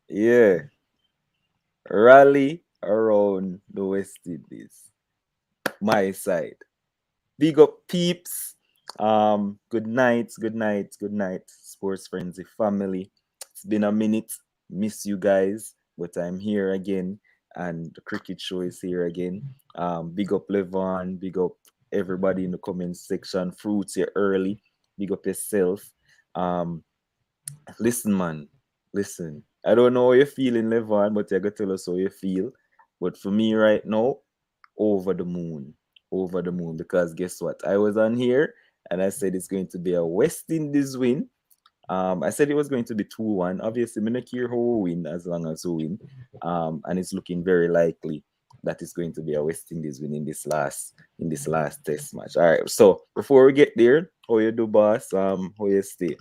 Yeah. Rally around the West Indies. My side. Big up peeps. Good night, good night, good night, Sports Frenzy family. It's been a minute. Miss you guys, but I'm here again, and the cricket show is here again. Big up Levon, big up everybody in the comment section. Fruits here early. Big up yourself. Um, Listen, man. Listen. I don't know how you're feeling, Levon, but you're gonna tell us how you feel. But for me right now, over the moon. Over the moon. Because guess what? I was on here and I said it's going to be a West Indies win. I said it was going to be 2-1. Obviously, I'm not care who win as long as who win. And it's looking very likely that it's going to be a West Indies win in this last test match. All right. So before we get there, how you do, boss? How you stay?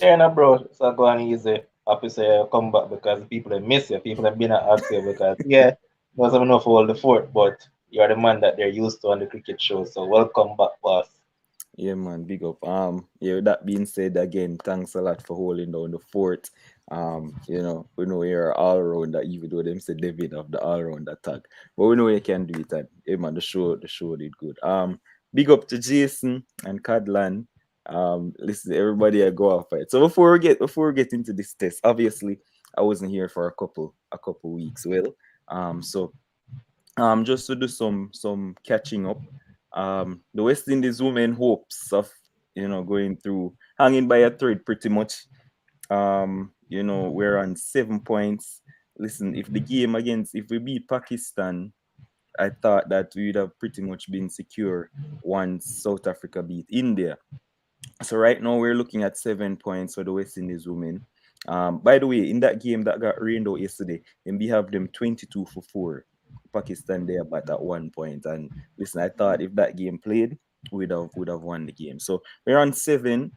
Yeah, no, bro. It's not going easy. Happy say you come back because people have miss you. People have been at ask you because yeah, was enough to hold the fort, but you're the man that they're used to on the cricket show. So welcome back, boss. Yeah, man, big up. Yeah, with that being said, again, thanks a lot for holding down the fort. We know you're all around that, even though them say David of the all round attack. But we know you can do it, and hey man, the show did good. Big up to Jason and Cadlan. Listen, everybody I go off it. So before we get into this test, obviously I wasn't here for a couple weeks. Well, so just to do some catching up. The West Indies women hopes of going through, hanging by a thread pretty much. We're on 7 points. Listen, if we beat Pakistan, I thought that we would have pretty much been secure once South Africa beat India. So right now we're looking at 7 points for the West Indies women. By the way, in that game that got rained out yesterday, and we have them 22 for 4. Pakistan there but at 1 point. And listen, I thought if that game played, we'd have won the game. So we're on 7.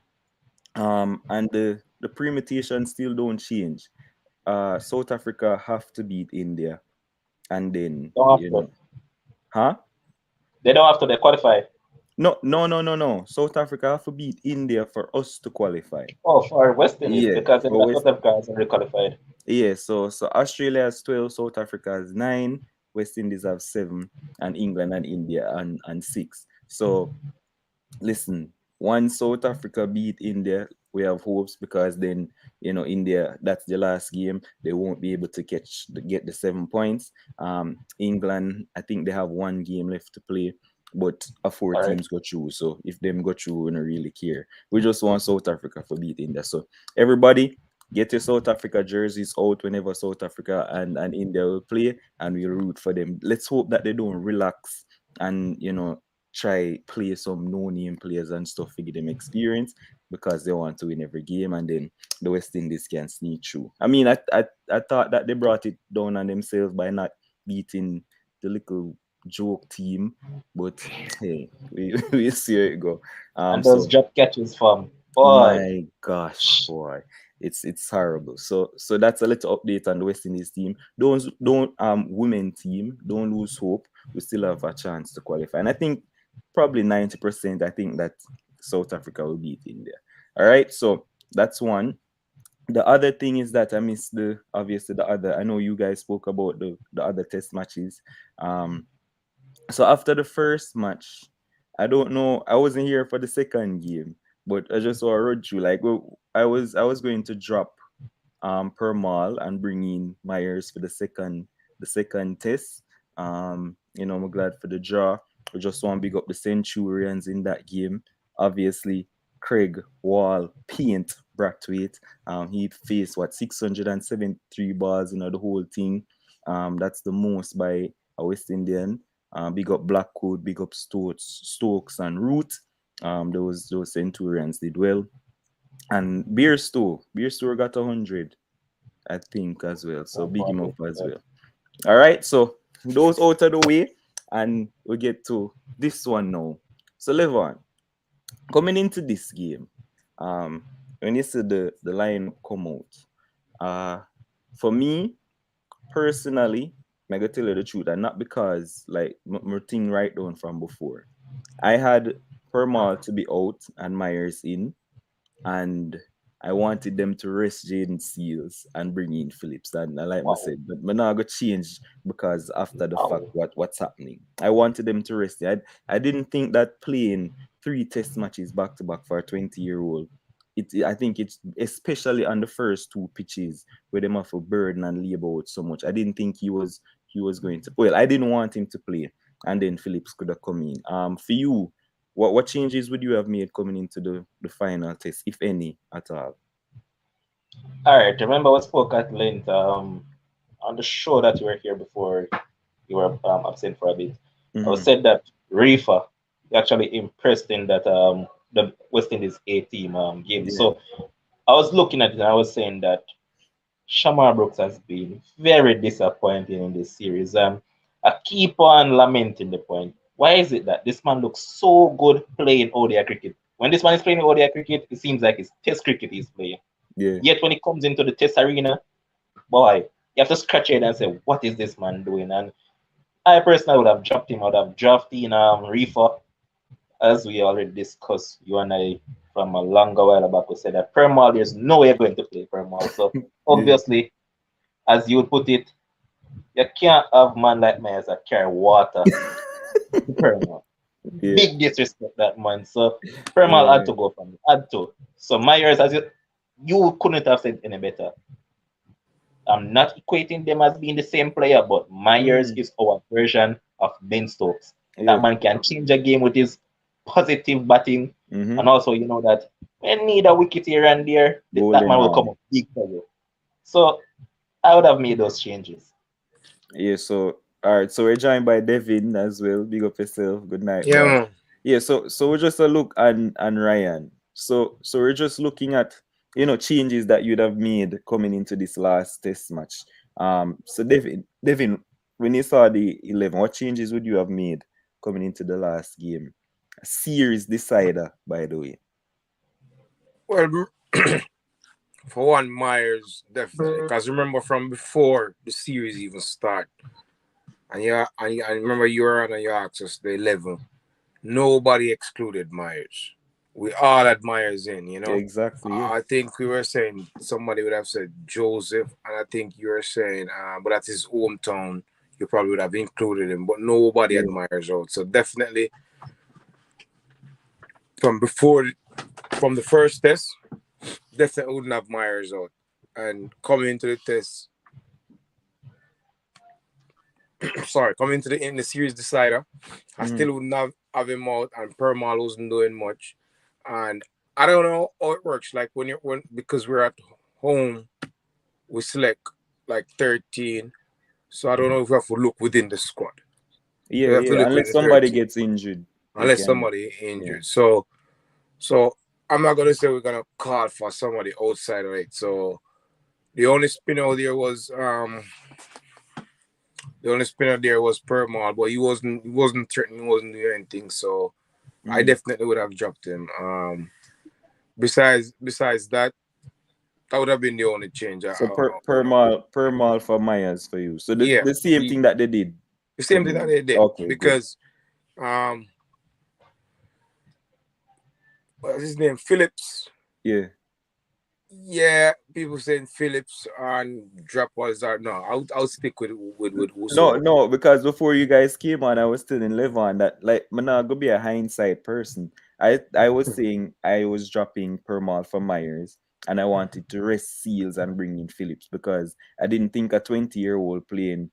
And the permutation still don't change. South Africa have to beat India, and then Don't have to. huh? They don't have to. They qualify. No, no, no, no, no. South Africa have to beat India for us to qualify. Oh, for West Indies Yeah, because then for the West. South Africa has already qualified. Yeah, so Australia has 12, South Africa has 9, West Indies have 7, and England and India and 6. So listen, once South Africa beat India, we have hopes because then India, that's the last game. They won't be able to get the 7 points. England, I think they have one game left to play, but a four All right. teams go through. So if them go through, we don't really care. We just want South Africa for beat India. So everybody, get your South Africa jerseys out whenever South Africa and India will play, and we'll root for them. Let's hope that they don't relax and try play some no-name players and stuff to give them experience because they want to win every game, and then the West Indies can sneak through. I mean, I thought that they brought it down on themselves by not beating the little joke team, but hey, we see how it go. And those So drop catches from boy. my gosh, boy, it's horrible. So that's a little update on the West Indies team. Don't women team, don't lose hope. We still have a chance to qualify, and I think probably 90%. I think that South Africa will beat India. All right, so that's one. The other thing is that I missed the obviously the other. I know you guys spoke about the other test matches. Um, so after the first match, I don't know. I wasn't here for the second game, but I just saw a road through. Like, well, I was going to drop per mall and bring in Myers for the second test. I'm glad for the draw. We just want to big up the Centurions in that game. Obviously, Craig Wall Paint Brathwaite. He faced 673 balls in the whole thing. That's the most by a West Indian. Big up Blackwood, big up Stokes and Root. Those Centurions did well. And Beerstow got 100, I think, as well. So Oh, big him up boy. as well. All right, so those out of the way, and we get to this one now. So Levon, coming into this game, um, when you see the lineup come out, uh, for me personally, I gotta tell you the truth, and not because like my thing right down from before. I had Permal to be out and Myers in, and I wanted them to rest Jaden Seals and bring in Phillips. And like I Wow. said, but I'm not gonna change because after the fact Wow. what's happening. I wanted them to rest. I didn't think that playing 3 test matches back to back for a 20-year-old. I think it's especially on the first 2 pitches where them have to burden and labor out so much. I didn't think he was going to, well, I didn't want him to play. And then Phillips could have come in. For you, what changes would you have made coming into the final test, if any at all? All right. Remember, we spoke at length on the show that you were here before you were absent for a bit. I was Mm-hmm. said that Reefer actually impressed in that the West Indies A team game. Yeah, So I was looking at it and I was saying that Shamar Brooks has been very disappointing in this series. I keep on lamenting the point. Why is it that this man looks so good playing ODI cricket? When this man is playing ODI cricket, it seems like it's Test cricket he's playing. yeah. Yet when it comes into the Test arena, boy, you have to scratch your head and say, what is this man doing? And I personally would have dropped him. I would have drafted in Reefer, as we already discussed, you and I from a longer while back. We said that Permal, there's no way you're going to play Permal. So Yeah. obviously, as you would put it, you can't have man like me as a carry water to Permal. Yeah. Big disrespect that man. So Oh, Permal had yeah. to go from it. Had to. So Myers, as you couldn't have said any better. I'm not equating them as being the same player, but Myers Mm, is our version of Ben Stokes. That yeah. man can change a game with his positive batting, Mm-hmm. and also you know that when need a wicket here and there, that Golden man will come arm. up big for you. So I would have made those changes. Yeah, so all right, so we're joined by Devin as well. Big up yourself. Good night, Yeah, boss. man. Yeah, so we're just a look and Ryan. So we're just looking at changes that you'd have made coming into this last test match. So Devin, when you saw the 11, what changes would you have made coming into the last game? A series decider, by the way. Well, for one, Myers definitely, because remember from before the series even start, and remember you were on and you asked us the 11. Nobody excluded Myers. We all had Myers in, you know. Exactly, yeah. I think we were saying somebody would have said Joseph, and I think you were saying, but that's his hometown. You probably would have included him, but nobody had Yeah. Myers out. So definitely from the first test, definitely wouldn't have Myers out. And coming into the test, coming into in the series decider, I still wouldn't have him out, and Permal wasn't doing much. And I don't know how it works. Like because we're at home, we select like 13. So I don't know if we have to look within the squad. Yeah, We have to yeah. look Unless within the somebody 13, gets injured, they unless can. somebody Yeah. injured. So I'm not gonna say we're gonna call for somebody outside of it. So the only spinner there was Permal, but he wasn't threatening, he wasn't doing anything. So I definitely would have dropped him. Besides that would have been the only change. So per mile for Myers for you. So Yeah, the same thing that they did the same thing coming that in. they did Okay, good. because what's his name? Phillips. Yeah. Yeah, people saying Phillips and drop was that. No, I'll stick with No, Uso. no, because before you guys came on, I was still in Levon that like I'm not gonna be a hindsight person. I was saying I was dropping Permal for Myers and I wanted to rest Seals and bring in Phillips because I didn't think a 20-year-old playing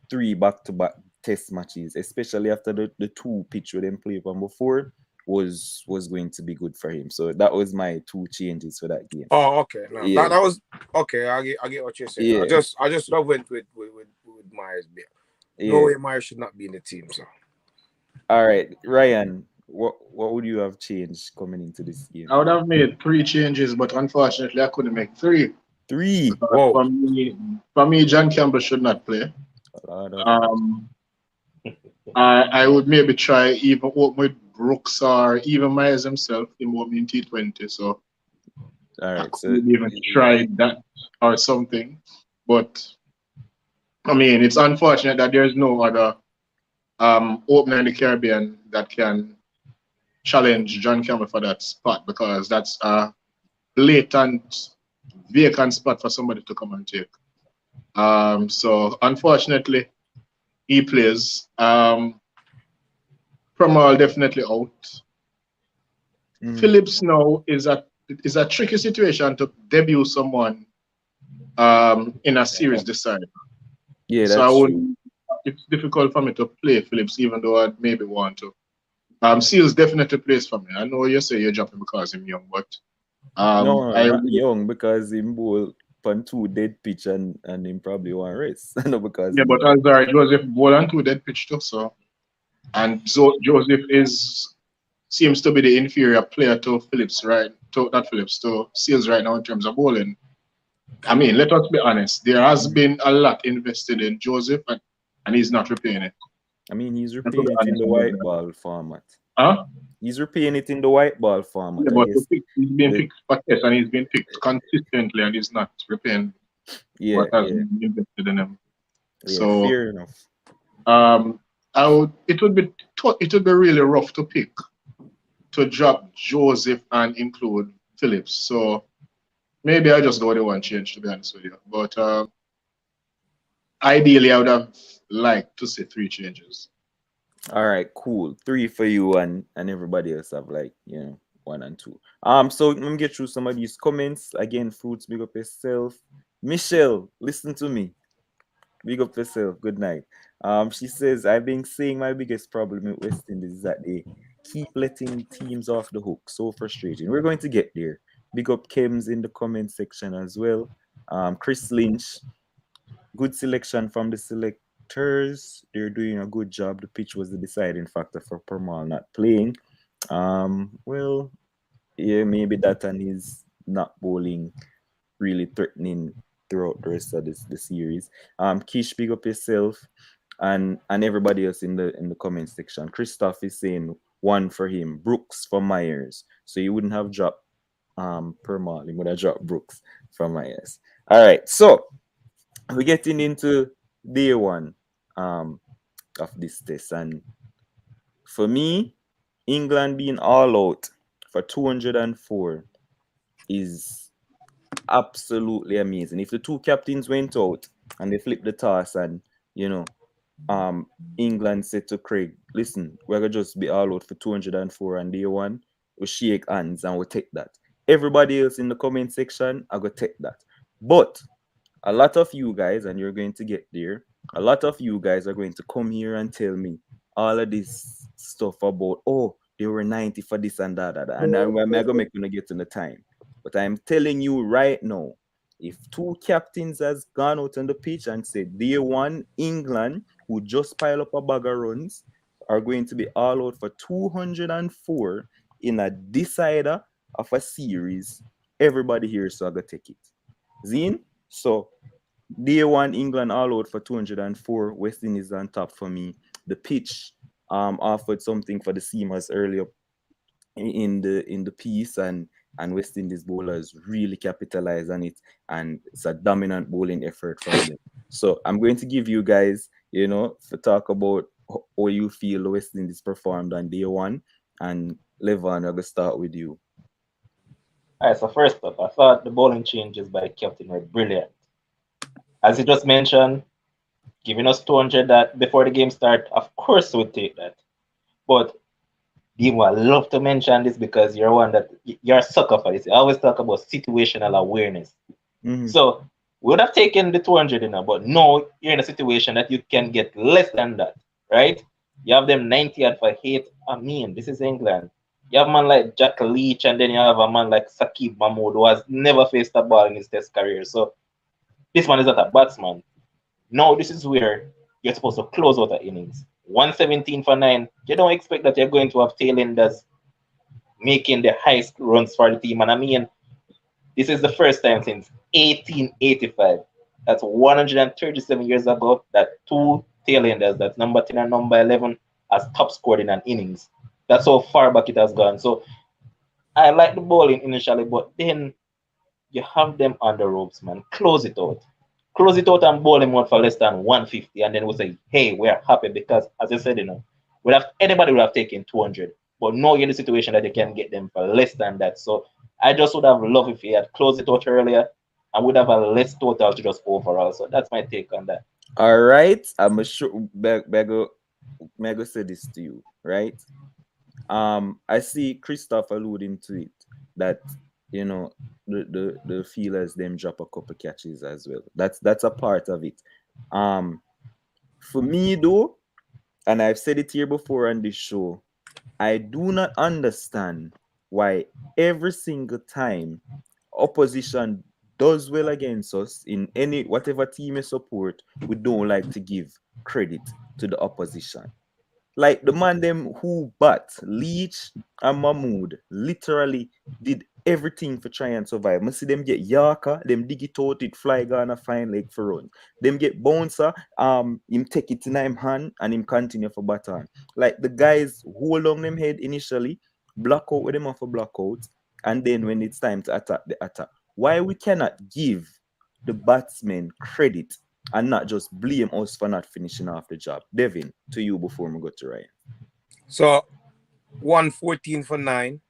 3 back-to-back test matches, especially after the 2 pitch with them played on before, was going to be good for him. So that was my 2 changes for that game. Oh, okay. No, Yeah. that was okay. I get what you're saying. Yeah. I just went with Myers. No Yeah. way Myers should not be in the team. So All right, Ryan, what would you have changed coming into this game? I would have made 3 changes, but unfortunately, I couldn't make 3. 3. Because whoa. for me, John Campbell should not play. Lord of mercy. I would maybe try even open with Brooks or even Myers himself in opening T20. So All I right, could so maybe even try that or something. But I mean, it's unfortunate that there's no other opener in the Caribbean that can challenge John Campbell for that spot because that's a blatant vacant spot for somebody to come and take. So unfortunately, he plays. Pramal definitely out. Phillips now is a tricky situation to debut someone in a series decider. Yeah, So that's true. it's difficult for me to play Phillips, even though I'd maybe want to. Seals definitely plays for me. I know you say you're dropping because I'm young, but No, not young, because him bowl on 2 dead pitch and him probably want race. No, because yeah, but Alzar Joseph ball on 2 dead pitch too, so and Joseph seems to be the inferior player to Phillips, right? To not Phillips, to Seals right now in terms of bowling. I mean, let us be honest. There has been a lot invested in Joseph, and he's not repaying it. I mean, he's repaying it in the white ball format. Huh? He's repaying it in the white ball format. Yeah, but he's been picked for test, and he's been picked consistently, and he's not repaying what has been invested in him. Yeah, so fair enough. It would be really rough to pick to drop Joseph and include Phillips. So maybe I just go with the one change, to be honest with you. But ideally, I would have liked to see 3 changes. All right, cool. 3 for you, and everybody else have 1 and 2. So let me get through some of these comments. Again, Fruits, big up yourself. Michelle, listen to me. Big up yourself. Good night. She says, I've been saying my biggest problem with West Indies is that they keep letting teams off the hook. So frustrating. We're going to get there. Big up Kems in the comment section as well. Chris Lynch, good selection from the selectors. They're doing a good job. The pitch was the deciding factor for Permal not playing. Well, yeah, maybe that and his not bowling really threatening throughout the rest of the series. Kish, big up yourself, and everybody else in the comment section. Christoph is saying 1 for him. Brooks for Myers. So you wouldn't have dropped Permal. You would have dropped Brooks for Myers. All right, so we're getting into day 1 of this test, and for me, England being all out for 204 is absolutely amazing. If the 2 captains went out and they flipped the toss and England said to Craig, listen, we're gonna just be all out for 204 on day 1, we'll shake hands and we'll take that. Everybody else in the comment section, I go take that. But a lot of you guys, and you're going to get there, a lot of you guys are going to come here and tell me all of this stuff about, oh, they were 90 for this and that. And I'm going to make you get in the time. But I'm telling you right now, if 2 captains has gone out on the pitch and said day 1, England, who just pile up a bag of runs, are going to be all out for 204 in a decider of a series, everybody here is going to take it. Zine? So, day 1, England all out for 204. West Indies on top for me. The pitch offered something for the seamers earlier in the piece, and West Indies bowlers really capitalized on it, and it's a dominant bowling effort from them. So I'm going to give you guys, to talk about how you feel the West Indies performed on day 1, and Levan, I'm going to start with you. All right, so first up, I thought the bowling changes by the captain were brilliant. As he just mentioned, giving us 200 that before the game start, of course we'd take that. But Dimo, I love to mention this because you're one that you're a sucker for this. I always talk about situational awareness. So we would have taken the 200 in, but no, you're in a situation that you can get less than that, right? You have them 90 at for 8. I mean, this is England. You have a man like Jack Leach, and then you have a man like Saqib Mahmood, who has never faced a ball in his test career. So this one is not a batsman. No, this is where you're supposed to close out the innings. 117 for 9. You don't expect that you're going to have tailenders making the highest runs for the team. And I mean, this is the first time since 1885. That's 137 years ago that 2 tailenders, that's number 10 and number 11, has top scored in an innings. That's how far back it has gone. So I like the bowling initially, but then you have them on the ropes, man. Close it out. Close it out and bowl them out for less than 150, and then we'll say, hey, we're happy because, as I said, anybody would have taken 200. But now you're in the situation that you can get them for less than that. So I just would have loved if he had closed it out earlier and would have a less total to just overall. So that's my take on that. All right, I'm sure. Bego say this to you, right? I see Christoph alluding to it that you know the feelers them drop a couple catches as well. That's a part of it. For me though, and I've said it here before on this show, I do not understand why every single time opposition does well against us in any whatever team you support, we don't like to give credit to the opposition. Like the man them who bat Leach and Mahmood literally did everything for try and survive. I see them get Yarker, them dig it out, it fly gonna find leg for run. Them get Bouncer, him take it in him hand and him continue for baton. Like the guys hold on them head initially, block out with them off a block out, and then when it's time to attack the attack. Why we cannot give the batsmen credit and not just blame us for not finishing off the job? Devin, to you before we go to Ryan. So 114 for 9.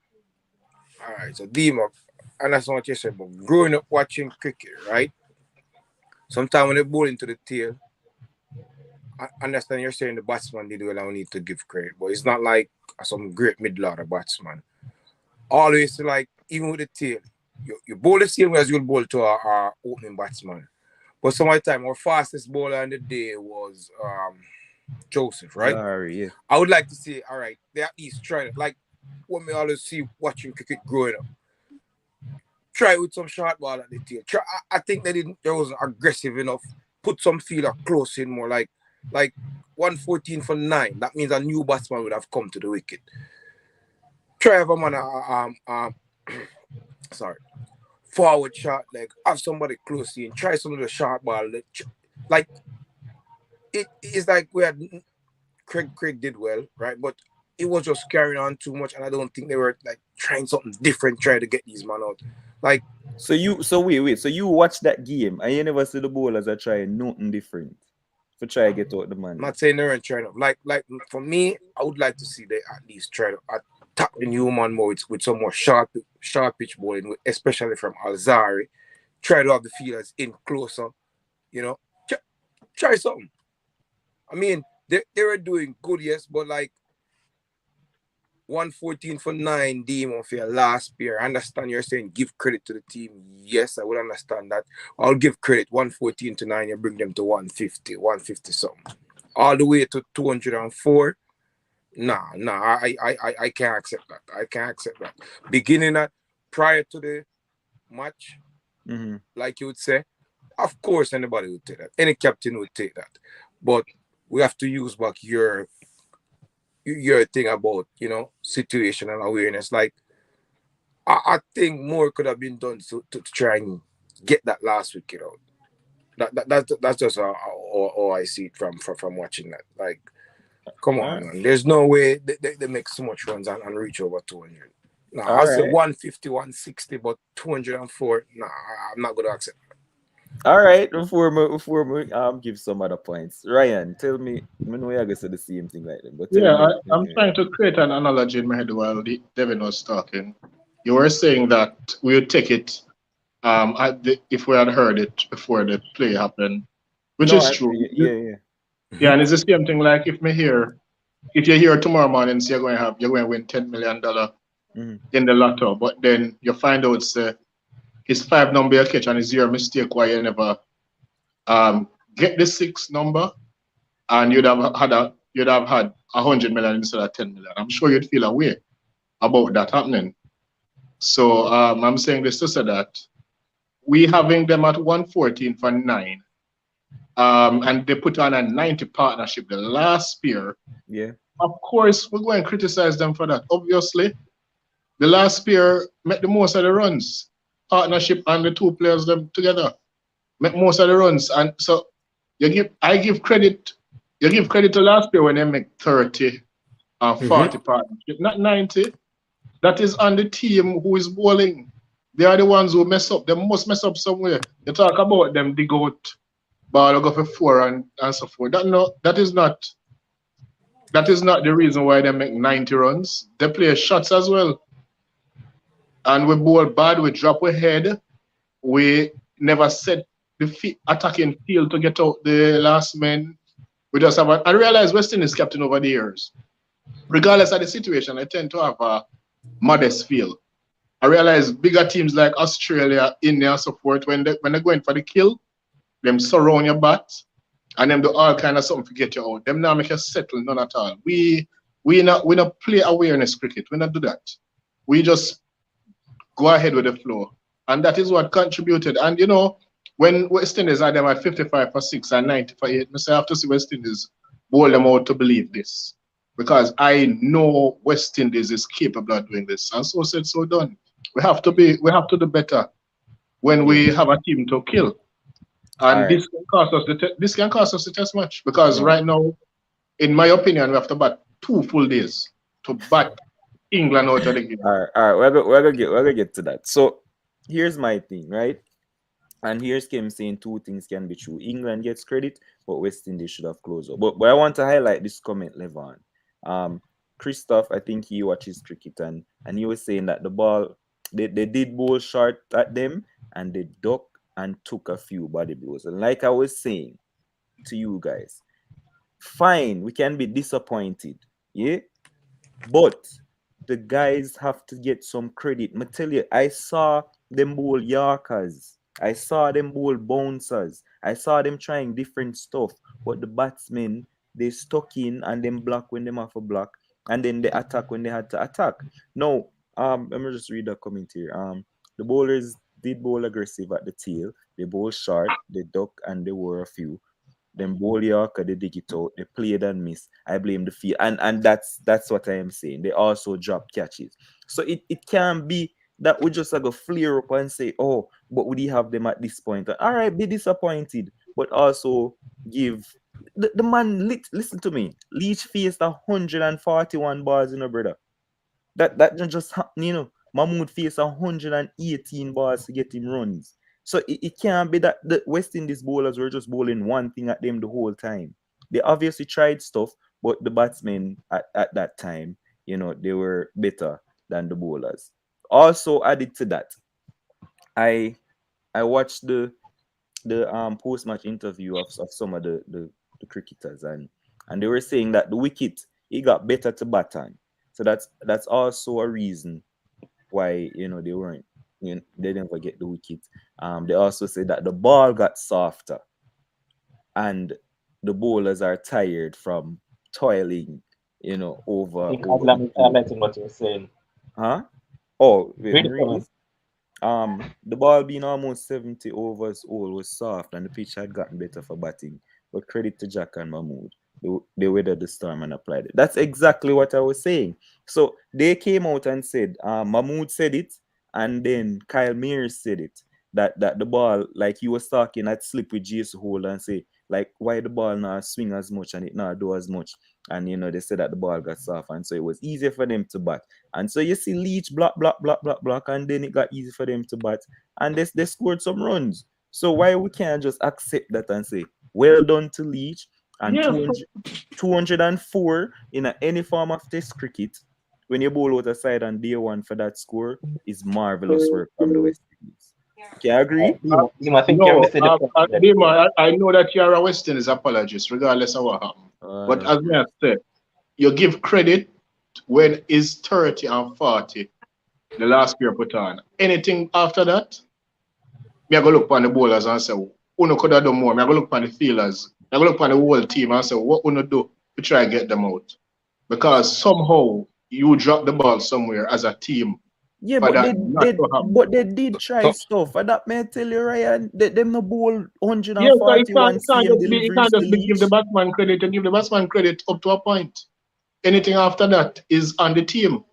All right, so D-Mock, and that's not what you said, but growing up watching cricket, right? Sometimes when they bowl into the tail, I understand you're saying the batsman did well, I don't need to give credit, but it's not like some great middle-order batsman. Always, like, even with the tail, you bowl the same way as you'll bowl to our opening batsman. But some of the time, our fastest bowler in the day was Joseph, right? Sorry, yeah. I would like to see, all right, they at least try it. Like what we always see watching cricket growing up. Try with some short ball at the tail. I think they wasn't aggressive enough. Put some feeler close in more, like 114 for 9. That means a new batsman would have come to the wicket. Try have a man sorry. Forward shot, like have somebody close in, try some of the short ball. Like it is like we had Craig did well, right? But it was just carrying on too much, and I don't think they were like trying something different, trying to get these man out. Like so you watch that game and you never see the bowlers are trying nothing different for try to get out the man. I'm not saying they weren't trying to like for me, I would like to see they at least try to attack the new man more with some more sharp pitch bowling, especially from Alzari. Try to have the fielders in closer, you know. Try something. I mean, they were doing good, yes, but like 114 for 9 Demon for your last pair. I understand you're saying give credit to the team. Yes, I would understand that. I'll give credit 114 to 9, you bring them to 150 something. All the way to 204. Nah, I can't accept that. I can't accept that. Beginning at prior to the match, like you would say, of course anybody would take that. Any captain would take that. But we have to use back your thing about, you know, situational awareness. Like I think more could have been done to try and get that last wicket out. That's just how I see it from watching that. Like, come on, man. There's no way they make so much runs and reach over 200. Nah, I'll say 150, 160, but 204. Nah, I'm not gonna accept that. All right, before we give some other points. Ryan, tell me, I know you're gonna say the same thing like that, but I'm trying to create an analogy in my head while Devin was talking. You were saying that we would take it if we had heard it before the play happened, which is true. Yeah, and it's the same thing. Like if you're here tomorrow morning, so you're going to win $10 million in the lotto, but then you find out it's 5 number you catch and it's your mistake why you never get the 6 number, and you'd have had 100 million instead of 10 million. I'm sure you'd feel a way about that happening. So I'm saying this to say that we having them at 114 for 9, and they put on a 90 partnership the last year. Yeah. Of course, we're going to criticize them for that. Obviously, the last pair make the most of the runs. Partnership and the 2 players them together make most of the runs, and so I give credit. You give credit to last year when they make 30 and 40 partnership, not 90. That is on the team who is bowling. They are the ones who mess up. They must mess up somewhere. You talk about them dig out ball go for 4 and so forth. That is not the reason why they make 90 runs. They play shots as well. and we bowl bad, we drop our head, we never set the attacking field to get out the last man. We just have I realize West Indies captain over the years, regardless of the situation, I tend to have a modest feel. I realize bigger teams like Australia, India, and so forth, when they're going for the kill, them surround your bat, and them do all kind of something to get you out. Them now make you settle, none at all. We not play awareness cricket. We not do that. We just go ahead with the flow. And that is what contributed. And you know, when West Indies had them at 55 for 6 and 90 for 8, I have to see West Indies bowl them out to believe this. Because I know West Indies is capable of doing this. And so said, so done. We have to do better when we have a team to kill. And Right. this can cost us the test match. Because right now, in my opinion, we have to bat 2 full days to bat England out of the game. All right. We're gonna get to that. So here's my thing, right? And here's Kim saying two things can be true. England gets credit, but West Indies should have closed up. But I want to highlight this comment, Levon. Christoph, I think he watches cricket, and he was saying that the ball they did bowl short at them, and they ducked and took a few body blows. And like I was saying to you guys, fine, we can be disappointed, yeah, but the guys have to get some credit. I tell you, I saw them bowl Yorkers. I saw them bowl bouncers. I saw them trying different stuff. But the batsmen, they stuck in and then block when they have a block. And then they attack when they had to attack. Now, let me just read the comment here. The bowlers did bowl aggressive at the tail. They bowl short, they duck, and they were a few. Them bowl Yorker, they dig it out, they played and miss. I blame the field. And that's what I am saying. They also drop catches. So it can be that we just go flare up and say, oh, but would he have them at this point? All right, be disappointed, but also give the man. Listen to me. Leach faced 141 balls, brother. That just happened, Mahmood faced 118 balls to get him runs. So it can't be that the West Indies bowlers were just bowling one thing at them the whole time. They obviously tried stuff, but the batsmen at that time, they were better than the bowlers. Also added to that, I watched the post-match interview of some of the cricketers, and they were saying that the wicket, it got better to bat on. So that's also a reason why they weren't, they didn't get the wicket. They also said that the ball got softer, and the bowlers are tired from toiling, over. I think highlighting what you're saying. Huh? Oh, wait, Read the read comment. this. The ball being almost 70 overs old was soft, and the pitch had gotten better for batting. But credit to Jack and Mahmood. They weathered the storm and applied it. That's exactly what I was saying. So they came out and said, Mahmood said it, and then Kyle Mears said it, that the ball, like he was talking, I'd slip with Jason Hole and say, like, why the ball not swing as much and it not do as much. And, they said that the ball got soft, and so it was easier for them to bat. And so you see Leach block, and then it got easy for them to bat. And they scored some runs. So why we can't just accept that and say, well done to Leach, and 204 in any form of test cricket, when you bowl out a side on day one for that score, is marvelous work from the West Indies. Can I agree? I think you're missing the point. Dima, I know that you're a West Indies apologist, regardless of what happened. But as I said, you give credit when it's 30 and 40, the last year put on. Anything after that, me I go look on the bowlers and say, Uno could have done more. Me I go look on the fielders. I go look on the whole team and say, what Uno do to try to get them out? Because somehow you drop the ball somewhere as a team. Yeah, but they did try stuff. And that may tell you, Ryan, them no bowl 141 CM deliveries. You can't just give the batsman credit and give the batsman credit up to a point. Anything after that is on the team.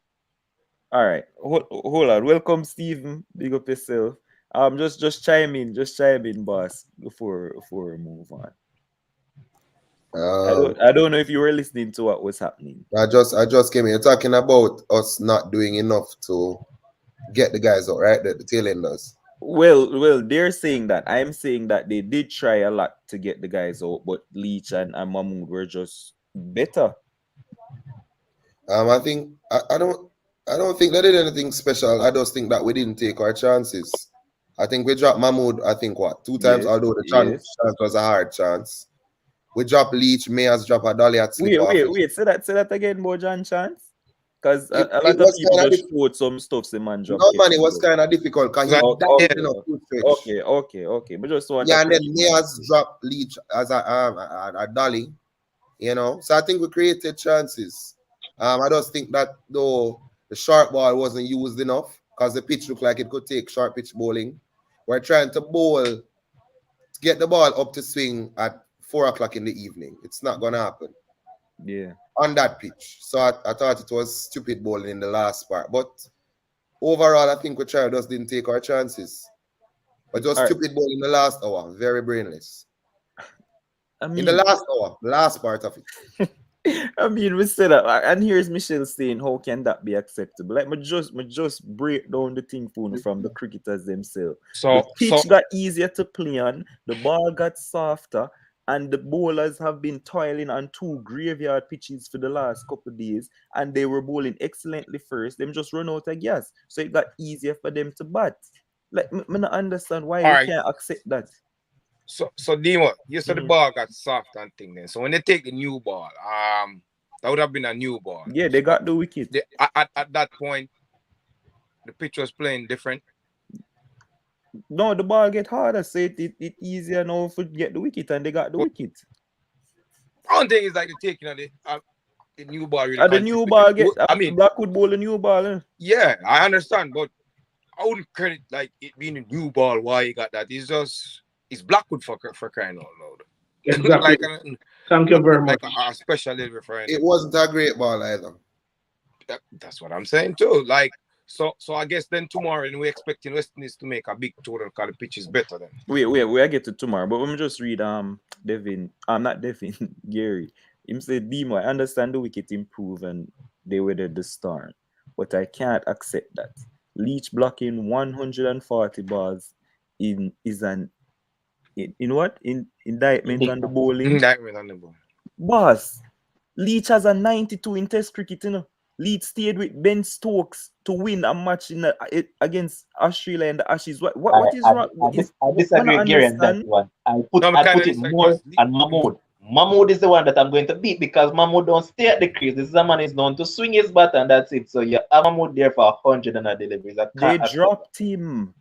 All right, hold on. Welcome, Stephen. Big up yourself. Just chime in, boss, before we move on. I don't know if you were listening to what was happening. I just came in. You're talking about us not doing enough to get the guys out, right? The tail enders. Well, they're saying that. I'm saying that they did try a lot to get the guys out, but Leach and Mahmood were just better. I think I don't. I don't think they did anything special. I just think that we didn't take our chances. I think we dropped Mahmoud, I think, what, 2 times, Yes, although the chance yes. was a hard chance. We dropped Leach, Mayers drop a dolly at slip off. Wait. Say that again, Bojan chance. Because It a lot of was people kind just of showed some stuff. The man drop no man, it catches. was kind of difficult because he Like, dived yeah. in a full stretch. Okay. But just want Yeah, to and then catch Mayers dropped Leach as a dolly, you know. So I think we created chances. I just think that though the short ball wasn't used enough because the pitch looked like it could take short pitch bowling. We're trying to bowl to get the ball up to swing at 4 o'clock in the evening. It's not gonna happen Yeah. on that pitch. So I thought it was stupid bowling in the last part. But overall, I think we just didn't take our chances. But it was All right. stupid bowling in the last hour, very brainless. I In the mean, last hour, last part of it. I mean, we said that, and here's Michelle saying, "How can that be acceptable?" Like, me just break down the thing for you from the cricketers themselves. The pitch got easier to play on, the ball got softer, and the bowlers have been toiling on 2 graveyard pitches for the last couple of days, and they were bowling excellently first. Them just run out of gas, so it got easier for them to bat. Like, me not understand why we can't accept that. So Demo, you said the ball got soft and thing then. So when they take the new ball, that would have been a new ball. Yeah, they got the wicket. At that point, the pitch was playing different. No, the ball get harder, so it easier now to get the wicket, and they got the wicket. I don't think it's like the taking of the new ball really. The new ball get. I mean, Blackwood bowl a new ball. Eh? Yeah, I understand, but I wouldn't credit like it being a new ball. Why you got that? It's Blackwood for crying out loud. Exactly. Thank you very much. Like a special delivery for it wasn't a great ball either. That's what I'm saying too. Like so I guess then tomorrow we're expecting West Indies to make a big total because the pitch is better then. We get to tomorrow, but let me just read Devin. Not Devin, Gary. Him say, Demo, I understand the wicket improve and they weathered the storm, but I can't accept that. Leach blocking 140 balls is an indictment on the bowling. Indictment on the bowling. Boss, Leach has a 92 in Test cricket, you know. Leach stayed with Ben Stokes to win a match against Australia in the Ashes. What is wrong? I disagree with Gary on that one. I put it more on Mahmoud. Mahmoud is the one that I'm going to beat because Mahmoud don't stay at the crease. This man is known to swing his bat and that's it. So you have Mahmoud there for 100 and a deliveries. They dropped him.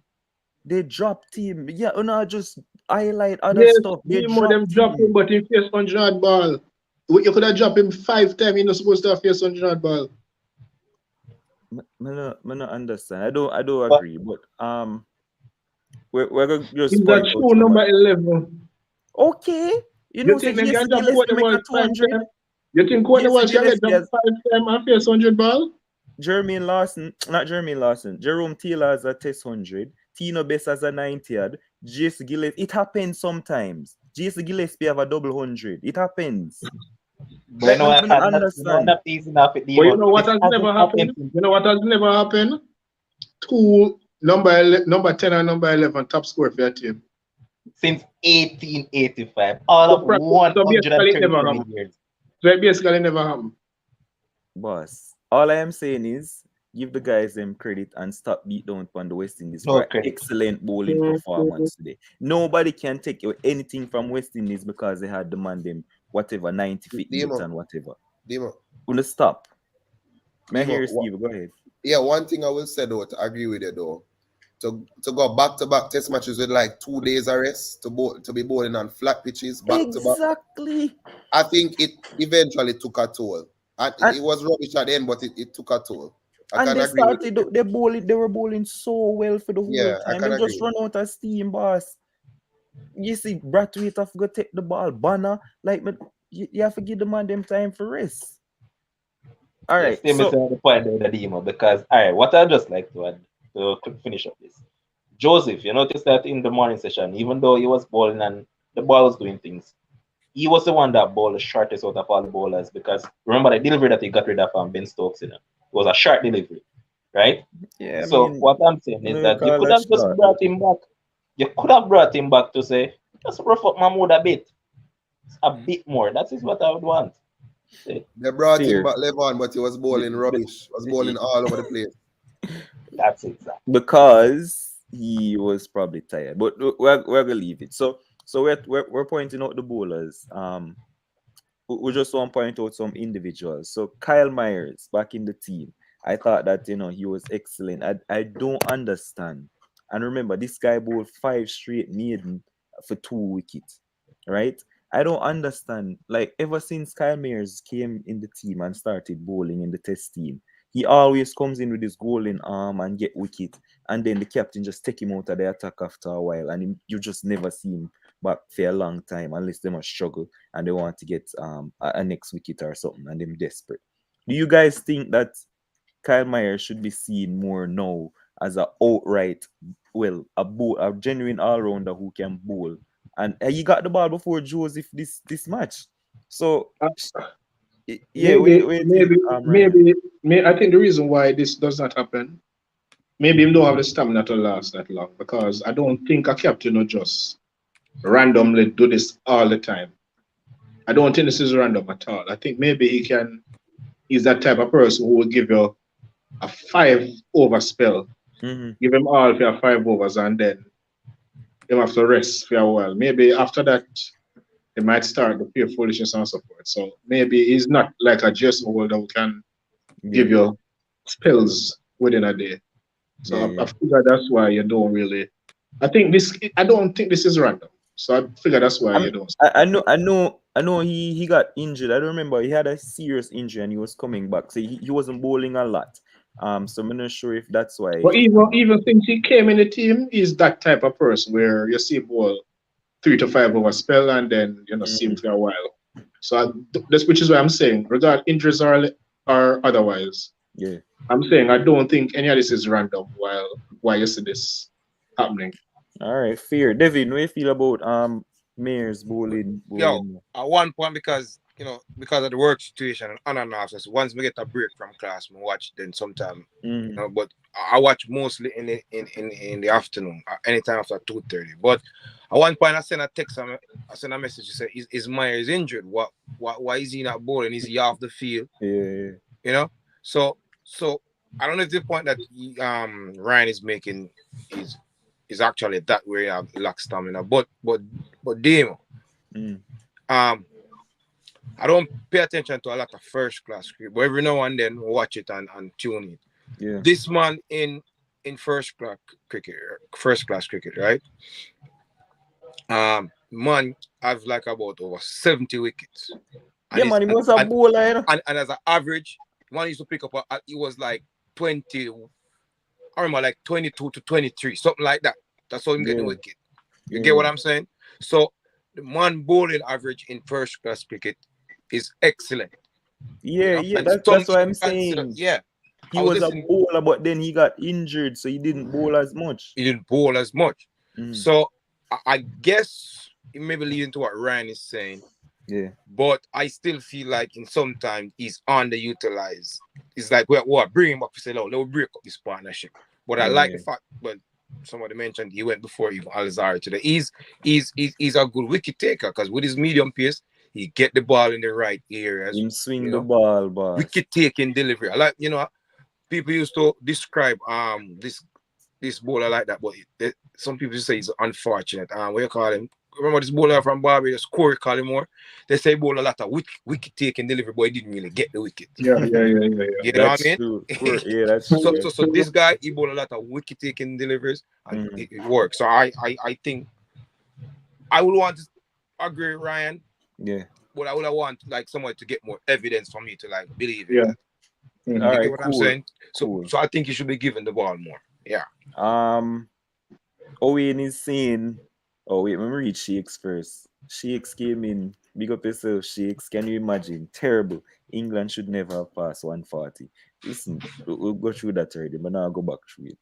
Yeah, just highlight other stuff. They dropped him, but he faced 100 ball. You could have dropped him 5 times. You're not supposed to have faced 100 ball. I don't understand. I don't agree. But we're gonna just point out show number 11. Okay, you think they can drop Courtney Walsh 5 times? You think Courtney Walsh can get dropped 5 times and face 100 ball? Jerome Taylor has a test 100. Tino Bess has a 90-yard. Jace Gillespie. It happens sometimes. Jace Gillespie have a double 100. It happens. But you know what? You know what has never happened? You know what has never happened? 2 number 10 and number 11 top score for your team. Since 1885. All of 130 years. So it basically never happened. Boss, all I am saying is give the guys them credit and stop beat down on the West Indies for excellent bowling performance today. Nobody can take anything from West Indies because they had demand them whatever 90 feet and whatever. Demo. Gonna stop. May I hear Steve? Go ahead. Yeah, one thing I will say though, to agree with you though, to go back-to-back test matches with like 2 days of rest to be bowling on flat pitches back-to-back. Exactly. I think it eventually took a toll. And it was rubbish at the end, but it took a toll. They were bowling so well for the whole time. They just run out of steam, boss. You see, Brathwaite have to take the ball. Banner, like, you have to give the man them time for rest. All right. Yes, so, the point there, Demo, because, all right, what I just like to add to finish up this. Joseph, you notice that in the morning session, even though he was bowling and the ball was doing things, he was the one that bowled the shortest out of all the bowlers because remember the delivery that he got rid of from Ben Stokes, it was a short delivery, right? Yeah. So what I'm saying is that you could have just brought him back. You could have brought him back to say, just rough up Mahmoud a bit more. That is what I would want. They brought him Fair. back Levon, but he was bowling rubbish. Was bowling all over the place. That's exactly. Because he was probably tired. But we're gonna leave it. So we're pointing out the bowlers. We just want to point out some individuals. So Kyle Myers back in the team. I thought that he was excellent. I don't understand. And remember, this guy bowled 5 straight maiden for 2 wickets, right? I don't understand. Like ever since Kyle Myers came in the team and started bowling in the test team, he always comes in with his golden arm and get wicket, and then the captain just take him out of the attack after a while, and you just never see him back for a long time unless they must struggle and they want to get a next wicket or something and them desperate. Do you guys think that Kyle Myers should be seen more now as a outright, a genuine all-rounder who can bowl? And he got the ball before Joseph this match. So yeah, I think the reason why this does not happen, maybe him don't have the stamina to last that long, because I don't think a captain will just randomly do this all the time. I don't think this is random at all. I think maybe he's that type of person who will give you a 5 over spell, give him all for your 5 overs, and then he'll have to rest for a while. Maybe after that, he might start the pure foolishness and so forth. So maybe he's not like a Jason holder who can give you spells within a day. So I figure that's why you don't really. I don't think this is random. So I figure that's why you don't. I know he got injured. I don't remember. He had a serious injury and he was coming back. So he wasn't bowling a lot. So I'm not sure if that's why. But even since he came in the team, he's that type of person where you see ball 3 to 5 over spell and then see him for a while. So that's which is why I'm saying, regard injuries or otherwise. Yeah. I'm saying I don't think any of this is random while you see this happening. All right, fair. Devin, what do you feel about Mayers bowling? Yo, at one point, because of the work situation and on and off, so once we get a break from class, we watch then sometime. But I watch mostly in the afternoon, anytime after 2:30. But at one point, I sent a text, I sent a message to say, "Is Myers injured? Why is he not bowling? Is he off the field?" Yeah. So I don't know if the point that Ryan is making is actually that where you have lack stamina, but Demo, I don't pay attention to a lot of first class cricket, but every now and then watch it and tune it. Yeah. This man in first class cricket, right? Man have like about over 70 wickets. And man, he was a bowler, and as an average, man used to pick up it was like 20. I remember like 22 to 23, something like that. That's how him getting wicket. You get what I'm saying? So the man bowling average in first class cricket is excellent. Yeah, that's what I'm saying. Yeah. He was a bowler, but then he got injured, so he didn't bowl as much. So I guess it may be leading to what Ryan is saying. Yeah. But I still feel like in some time he's underutilized. It's like what bring him up to say, "Oh, let's break up this partnership." But I like the fact, but somebody mentioned he went before even Alzari today. He's a good wicket taker because with his medium pace, he get the ball in the right areas. Him swing the ball. Wicket taking delivery. I like people used to describe this bowler like that, but some people say he's unfortunate. What you call him? Remember this bowler from Barbados, Corey Collymore? They say bowler a lot of wicket taking delivery, but he didn't really get the wicket. Yeah. You know what I mean? True. Yeah, that's true. So this guy, he bowled a lot of wicket taking deliveries, and it works. So I think I would want to agree with Ryan. Yeah. But I would want like someone to get more evidence for me to like believe in that. All You right, get what I'm saying? So Cool. so I think you should be given the ball more. Yeah. Owen is saying, oh wait, let me read Shakes first. Shakes came in. Big up yourself, Shakes. Can you imagine? Terrible. England should never have passed 140. Listen, we'll go through that already, but now I'll go back through it.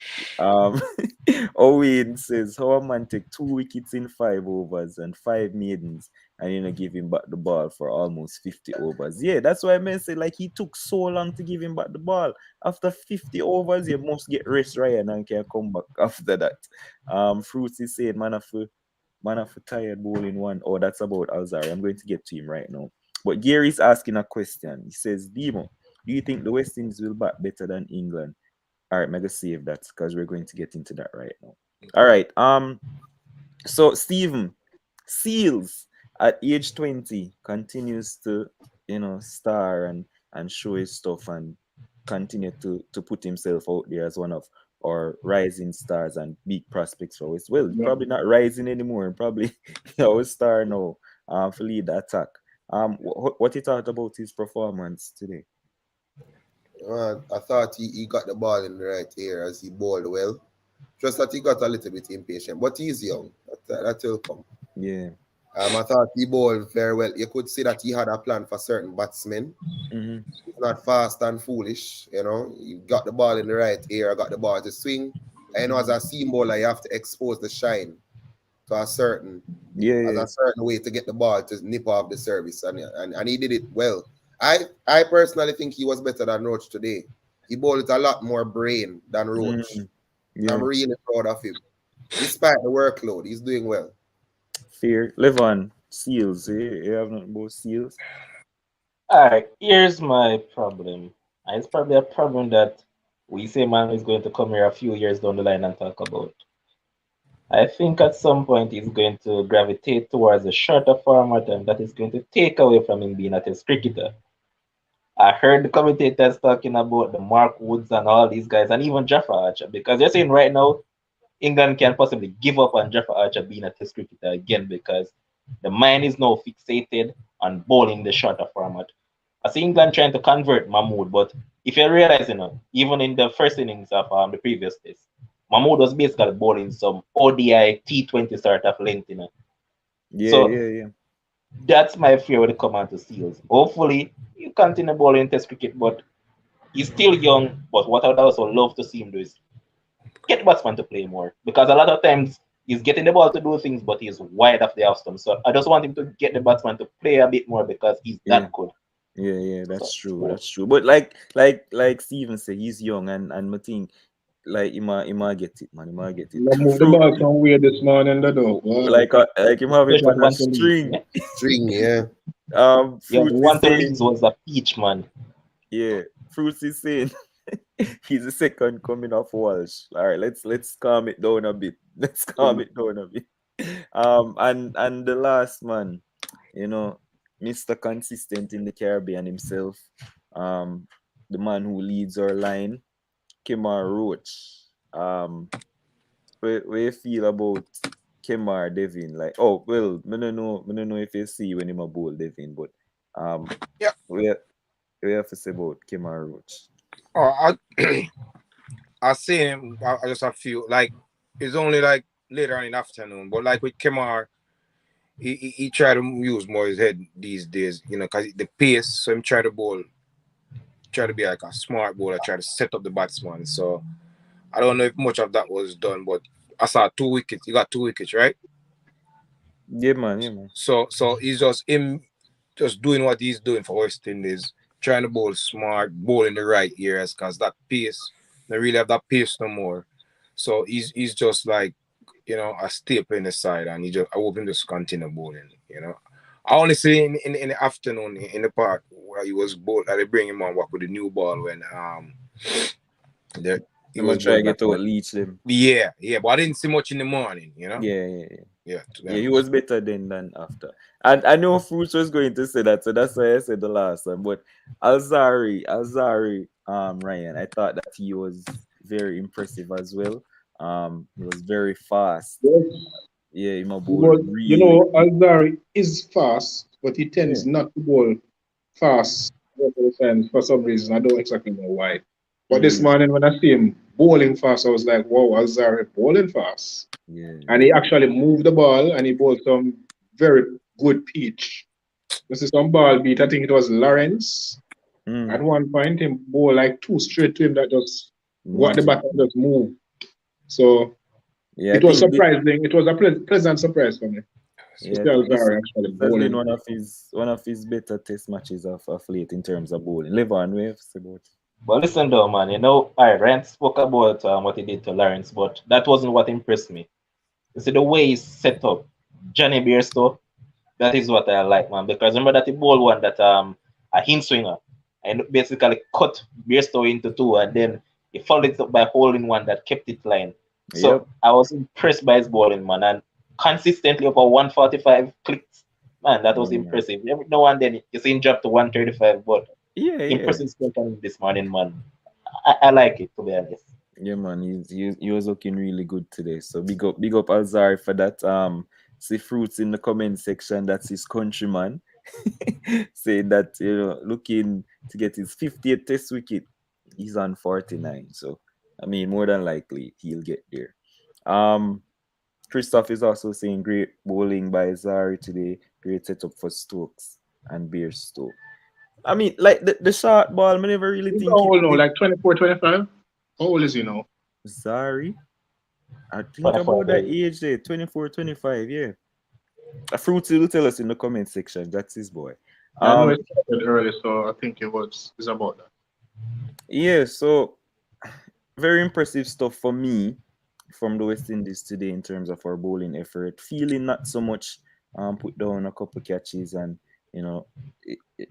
Owen says, how a man take 2 wickets in 5 overs and 5 maidens and give him back the ball for almost 50 overs. Yeah, that's why I meant say like he took so long to give him back the ball. After 50 overs, you must get rest, Ryan, and can come back after that. Fruits is saying, man of tired bowling one. Oh, that's about Alzari. I'm going to get to him right now. But Gary's asking a question. He says, Demo, do you think the West Indies will bat better than England? All right, mega save that because we're going to get into that right now. All right. So Stephen Seals at age 20 continues to, star and show his stuff and continue to put himself out there as one of our rising stars and big prospects for us. Well, probably not rising anymore, probably a star now for lead the attack. What you thought about his performance today? I thought he got the ball in the right area as he bowled well. Just that he got a little bit impatient, but he's young. That will come. Yeah. I thought he bowled very well. You could see that he had a plan for certain batsmen. Mm-hmm. He's not fast and foolish, He got the ball in the right area, got the ball to swing. And as a seam bowler, you have to expose the shine to a certain way to get the ball to nip off the service, and he did it well. I personally think he was better than Roach today. He bowled with a lot more brain than Roach. Yeah. I'm really proud of him. Despite the workload, he's doing well. Fair. Levon, Seals, you have nothing about Seals? Alright, here's my problem. It's probably a problem that we say man is going to come here a few years down the line and talk about. I think at some point he's going to gravitate towards a shorter format, and that is going to take away from him being a test cricketer. I heard the commentators talking about the Mark Woods and all these guys, and even Jaffa Archer, because you're saying right now England can possibly give up on Jaffa Archer being a test cricketer again because the mind is now fixated on bowling the shorter format. I see England trying to convert Mahmood, but if you realize, even in the first innings of the previous test, Mahmood was basically bowling some ODI T20 sort of length, Yeah. That's my fear when it comes on to Seals. Hopefully, you continue bowling Test cricket, but he's still young. But what I'd also love to see him do is get the batsman to play more, because a lot of times he's getting the ball to do things, but he's wide off the off stump. So I just want him to get the batsman to play a bit more because he's that good. Yeah, that's true. That's true. But like Steven said, he's young and I think like he might get it, man. He might get it. Move the ball somewhere this morning, though. Like him having on a string. String, yeah. The one to lose was a peach, man. Yeah, Fruits is saying he's the second coming off Walsh. All right, let's calm it down a bit. And the last man, Mr. Consistent in the Caribbean himself, the man who leads our line, Kemar Roach. What you feel about Kemar Devin? Like, I don't know if you see when him a bowl Devin, but we have to say about Kemar Roach. I see him. I just have feel like it's only like later on in the afternoon, but like with Kemar, he try to use more his head these days, because the pace. So him try to be like a smart bowler, try to set up the batsman. So I don't know if much of that was done, but I saw 2 wickets. You got 2 wickets, right? Yeah, man. So he's just doing what he's doing for West Indies, trying to bowl smart, bowl in the right areas, because that pace, they really have that pace no more. So he's just like, a staple in the side, and I hope him just continue bowling, I only see in the afternoon in the part where he was bowled, they bring him on work with the new ball when he was trying to get out leech them. Yeah, but I didn't see much in the morning, Yeah, he was better then than after. And I know Fruits was going to say that, so that's why I said the last one. But Alzari, Ryan, I thought that he was very impressive as well. He was very fast. Yes. Yeah, he bowl really. Alzari is fast, but he tends not to bowl fast for some reason. I don't exactly know why. But this morning when I see him bowling fast, I was like, wow, Alzari bowling fast. Yeah. And he actually moved the ball and he bowled some very good pitch. This is some ball beat. I think it was Lawrence. At one point, him bowl like 2 straight to him that just what the batter just moved. So it was surprising. It was a pleasant surprise for me. Yeah, that's been one of his better test matches of late in terms of bowling. Levon, we have to say about it. But listen though, man, Rand spoke about what he did to Lawrence, but that wasn't what impressed me. You see the way he set up Johnny Bairstow, That is what I like, man. Because remember that the ball one that a hin swinger and basically cut Bairstow into two, and then he followed it up by holding one that kept it line. So Yep. I was impressed by his bowling, man, and consistently over 145 clicks. Man, that was Yeah, man. impressive. Every now and then you see him drop to 135, but Yeah, yeah. impressive stuff on him this morning, man. I like it, to be honest. Yeah, man, he was looking really good today. So big up Alzari for that. See Fruits in the comment section. That's his countryman, saying that looking to get his 50th Test wicket. He's on 49, so I mean more than likely he'll get there. Christoph is also saying great bowling by Zari today. Great setup for Stokes and Bairstow. I mean, like the short ball, I never really He's think how old now? Like 24, 25? How old is he now? Zari. I think 24 about that years. age there, 24, 25, yeah. Fruity will tell us in the comment section. That's his boy. I know it started early, so I think it's about that. Yeah, so very impressive stuff for me from the West Indies today in terms of our bowling effort. Feeling not so much put down a couple catches and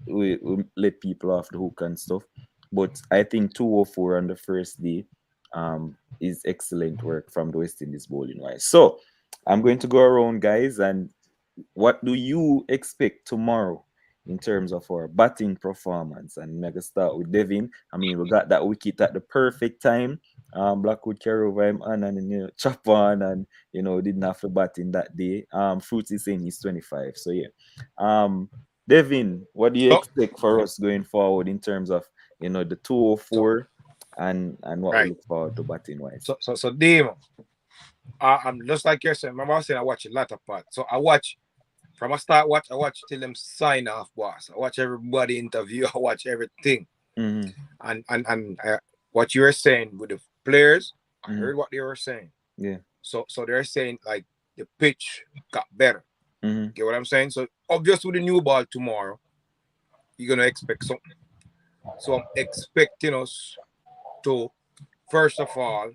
we let people off the hook and stuff. But I think 204 on the first day is excellent work from the West Indies bowling wise. So I'm going to go around, guys, and what do you expect tomorrow in terms of our batting performance? And I'm going to start with Devin. I mean, we got that wicket at the perfect time. Blackwood carry over him and chop on and didn't have to bat in that day. Fruits is saying he's 25. So yeah. Devin, what do you expect for us going forward in terms of the 204 and what we look forward to batting wise? So Dave, I'm just like you're saying. Remember I said I watch a lot of part. So I watch from I start watch, I watch till them sign off, boss. I watch everybody interview, I watch everything. Mm-hmm. And what you were saying with the players, I heard what they were saying. Yeah. So they're saying like the pitch got better. Mm-hmm. Get what I'm saying? So obviously with the new ball tomorrow, you're gonna expect something. So I'm expecting us to first of all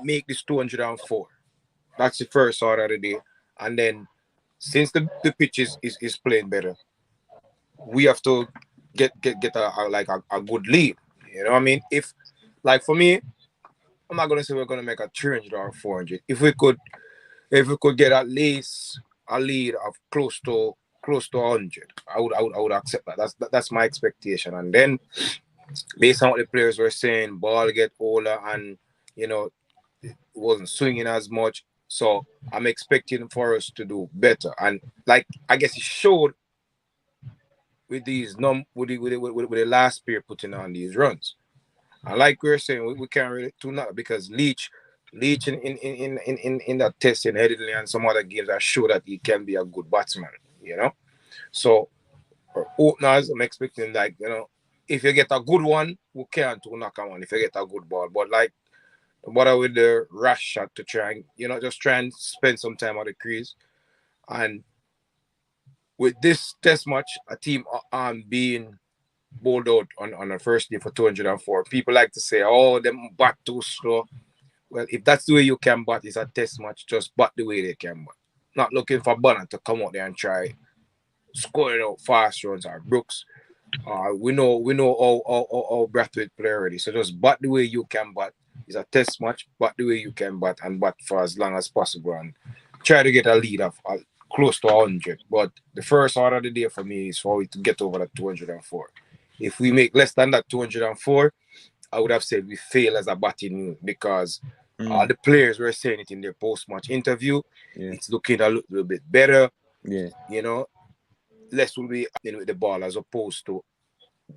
make this 204. That's the first order of the day. And then since the pitch is playing better, we have to get a good lead. You know what I mean? If like for me, I'm not gonna say we're gonna make a 300 or 400. If we could get at least a lead of close to 100, I would accept that. That's my expectation. And then based on what the players were saying, ball get older and it wasn't swinging as much. So I'm expecting for us to do better. And like I guess it showed with these with the last pair putting on these runs. And like we were saying, we can't really do that because Leach in that test in Headingley and some other games that show that he can be a good batsman, So for openers, I'm expecting if you get a good one, we can't knock on one if you get a good ball. But like bother with the rash shot to try and just try and spend some time on the crease. And with this test match, a team being bowled out on the first day for 204, people like to say, oh, them bat too slow. Well, if that's the way you can bat, it's a test match, just bat the way they can bat. Not looking for Bonner to come out there and try scoring out fast runs or Brooks. We know how Brathwaite play already. So just bat the way you can bat. It's a test match, bat the way you can bat and bat for as long as possible and try to get a lead of close to 100. But the first order of the day for me is for we to get over that 204. If we make less than that 204, I would have said we fail as a batting unit because the players were saying it in their post-match interview. Yeah. It's looking a little bit better. Yeah. Less will be with the ball as opposed to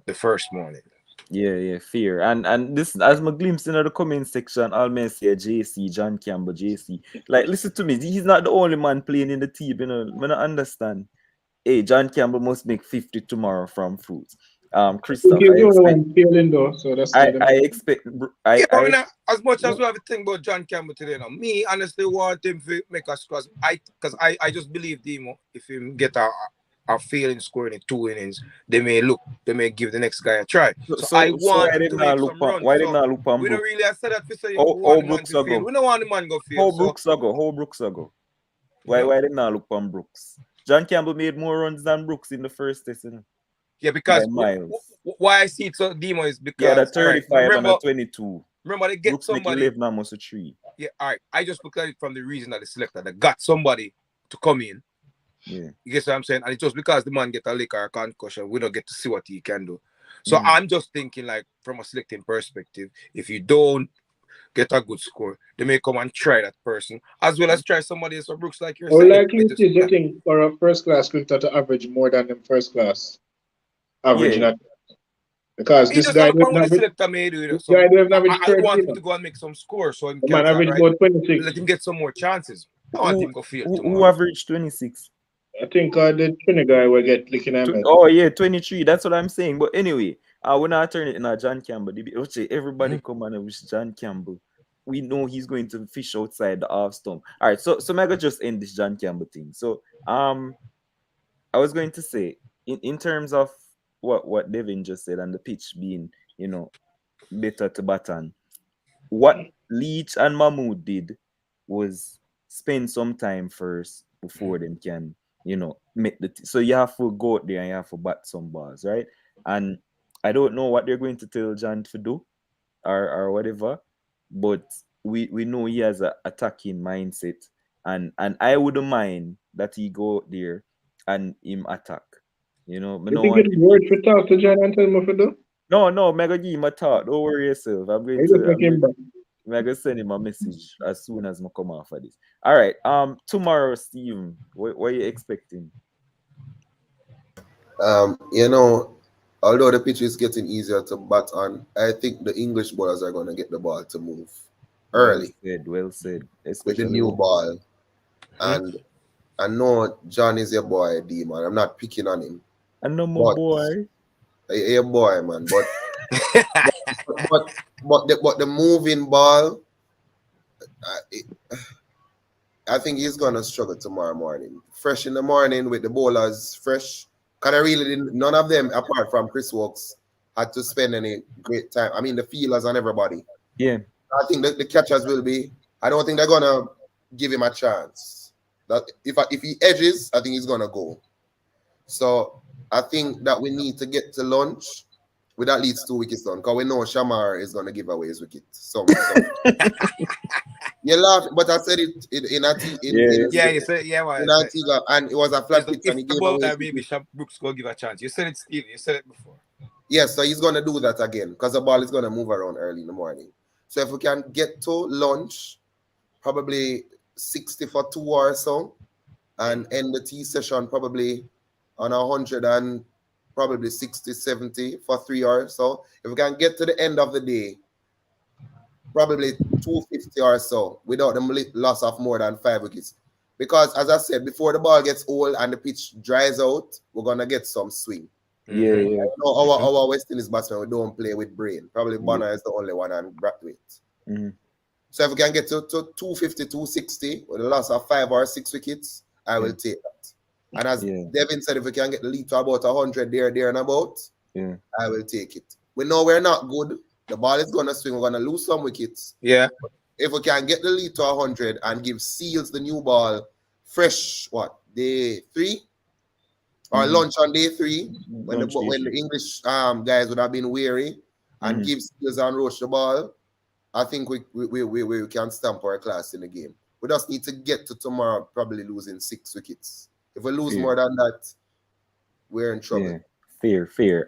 the first morning. Yeah, fear. And this, as my glimpse in the comment section, I'll say JC, John Campbell, JC. Like, listen to me, he's not the only man playing in the team, I don't understand. Hey, John Campbell must make 50 tomorrow from Fruits. Christoph, I expect. As much as we have to think about John Campbell today, me honestly want him to make us because I just believe him if he get a failing scoring in 2 innings, they may give the next guy a try. So I want him to make some runs. Why didn't I look on we don't really have said that for say how Brooks go? We don't want the man go fail. How Brooks go? Why they not look on Brooks? John Campbell made more runs than Brooks in the first test, you know, Yeah, by because miles. why I see it so Demo is He had a because all right, 35 and a 22. remember they get Brooks make somebody. 11 almost a 3. Yeah, all right. I just look at it from the reason that the selector that got somebody to come in. Yeah. You get what I'm saying? And it's just because the man get a lick or a concussion, we don't get to see what he can do. So I'm just thinking, like, from a selecting perspective, if you don't get a good score, they may come and try that person, as well as try somebody else. So Brooks, like you're How saying, likely is it, you think, for a first class cricketer to average more than them first class average? Yeah. Because he this just guy look on doesn't what the average, selector may do. this So guy doesn't average I 30. want him to go and make some scores so he The can man say, all average right, about 26. let him get some more chances. I want him to go field Who tomorrow. averaged 26? I think the Trini guy will get licking him. Oh yeah, 23. That's what I'm saying. But anyway, we're not turning it in John Campbell. Everybody come on and wish John Campbell. We know he's going to fish outside the half stump. All right, so I gotta just end this John Campbell thing. So I was going to say in terms of what Devin just said and the pitch being, you know, better to bat on, what Leach and Mahmood did was spend some time first before them can, you know, make so you have to go out there and you have to bat some balls, right? And I don't know what they're going to tell John to do or whatever, but we know he has a attacking mindset, and I wouldn't mind that he go out there and him attack. You know, me You no think want it's worth to talk to John and tell him what to do? no, mega give him a thought. Don't worry yourself. I just make him back. I'm gonna send him a message as soon as I come off of this. All right. Tomorrow, Steve, what are you expecting? You know, although the pitch is getting easier to bat on, I think the English bowlers are going to get the ball to move early Well said. with Especially the new ball. And I know John is your boy, D man. I'm not picking on him. I know my But boy. a boy, man. But the moving ball, I think he's gonna struggle tomorrow morning. Fresh in the morning with the bowlers fresh. Cause I really didn't. None of them, apart from Chris Wokes, had to spend any great time. I mean, the fielders and everybody. Yeah. I think the catchers will be. I don't think they're gonna give him a chance. That if he edges, I think he's gonna go. So I think that we need to get to lunch with at least 2 wickets done, because we know Shamar is gonna give away his wicket. So you laugh, but I said it in you said in Antigua, and it was a flat pitch, and he gave away his maybe Brooks will give a chance. You said it, Steve. You said it before. Yes, so he's gonna do that again because the ball is gonna move around early in the morning. So if we can get to lunch, probably 60 for 2 or so, and end the tea session probably on 100 and probably 60, 70 for 3 hours. So if we can get to the end of the day, probably 250 or so without the loss of more than 5 wickets. Because as I said, before the ball gets old and the pitch dries out, we're gonna get some swing. Yeah. You know, our West Indies batsmen, we don't play with brain. Probably Bonner is the only one and Brathwaite. So if we can get to 250, 260 with a loss of 5 or 6 wickets, I will take that. And as Devin said, if we can get the lead to about 100 there and about, I will take it. We know we're not good. The ball is going to swing. We're going to lose some wickets. Yeah. If we can get the lead to 100 and give Seals the new ball fresh, day 3? Or lunch on day 3, when the English guys would have been weary, and give Seals and Roach the ball, I think we can stamp our class in the game. We just need to get to tomorrow probably losing 6 wickets. If we lose more than that, we're in trouble. Yeah. Fair.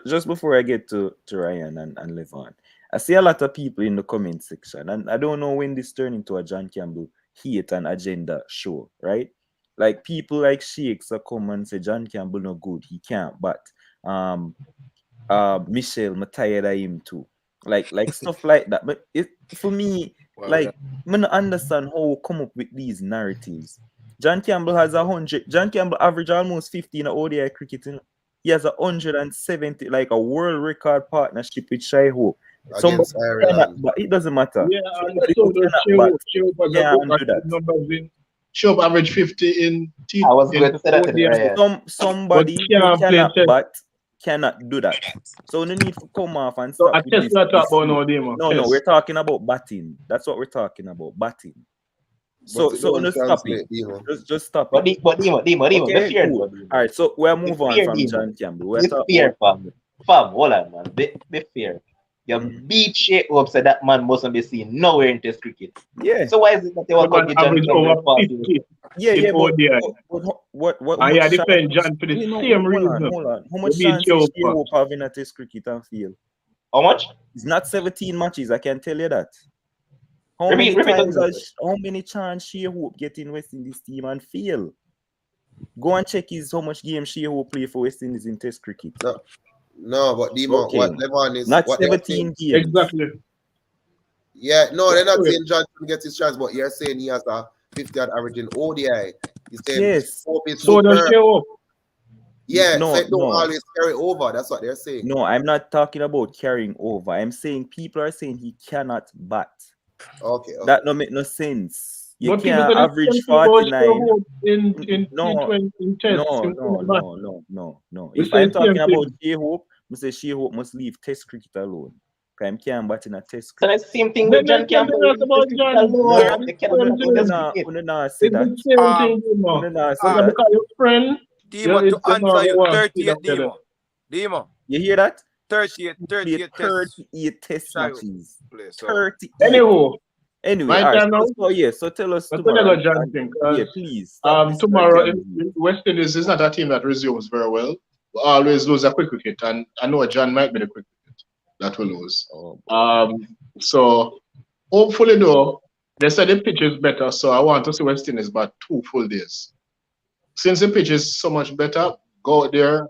Just before I get to Ryan and Levon, I see a lot of people in the comment section, and I don't know when this turned into a John Campbell hate and agenda show, right? Like people like Shakes come and say John Campbell no good, he can't. But Michelle, I'm tired of him too. Like stuff like that. But for me, I don't understand how we come up with these narratives. John Campbell has 100. John Campbell average almost 50 in ODI cricket. He has 170, like a world record partnership with Shai Hope. Against Ireland. But it doesn't matter. Yeah, and so Show average 50 in T. I was going to say that. Somebody who cannot bat cannot do that. So no need to come off and stop. So not talk about no, we're talking about batting. That's what we're talking about, batting. So it so don't no stop it. translate, you know. Just stop But it. Demo, be Okay, fair, cool. though, Demo. All right, so we'll Be move on fair, from Demo. John Campbell. We're Be talking fair, about fam. Hold on, man. Be fair. You beat Shea up, so that man mustn't be seen nowhere in Test cricket. yeah. So why is it that they The want to man give John average Campbell over 40? 50 Yeah, in yeah, but ODI. what And much yeah, chance? defend John for the You know, same hold reason. on. How You much beat chance Joe is Fox. Hope having a Test cricket and field? How much? It's not 17 matches. I can tell you that. How Repeat many that times again. how many chance Shea Hope get in West Indies team and fail? Go and check how much games Shea Hope play for West Indies in Test cricket. No, but Demo, Okay. what Lemon is Not what they're 17 saying. games. Exactly. Yeah, no, they're not Okay. saying John can get his chance, but you're saying he has a 50 at average in ODI. He's saying Yes. Hope is So does superb. show up. Yeah, No, so it don't no. always carry over. That's what they're saying. No, I'm not talking about carrying over. I'm saying people are saying he cannot bat. Okay. That don't make no sense. You But people can't say the average same thing about 49. Show in No, T20 in tests. no. We If say I'm the talking same about thing. Shea Hope, I say Shea Hope must leave Test cricket alone. Because I can't bat in a Test So cricket. that's the same thing Then with John there's something Campbell. else about John. No, Alone. They cannot Same bat in thing. Test cricket. Una nah say It's that. the same thing, Demo. Una nah say Yeah, that. because your friend, Demo, it's to the answer man you, who wants to 38 see them Demo. Demo, You hear that? 38 Play tests. 38 Test Shall matches. play, so. 38. Anyhow, Anyway, my all right. time now. So tell us That's what I tomorrow. got John think. Yeah, please. Stop this Tomorrow, John. West Indies is not a team that resumes very well. We always lose a quick wicket, and I know John might be the quick wicket that will lose. Oh, So hopefully, though, they said the pitch is better, so I want to see West Indies but 2 full days. Since the pitch is so much better, go out there.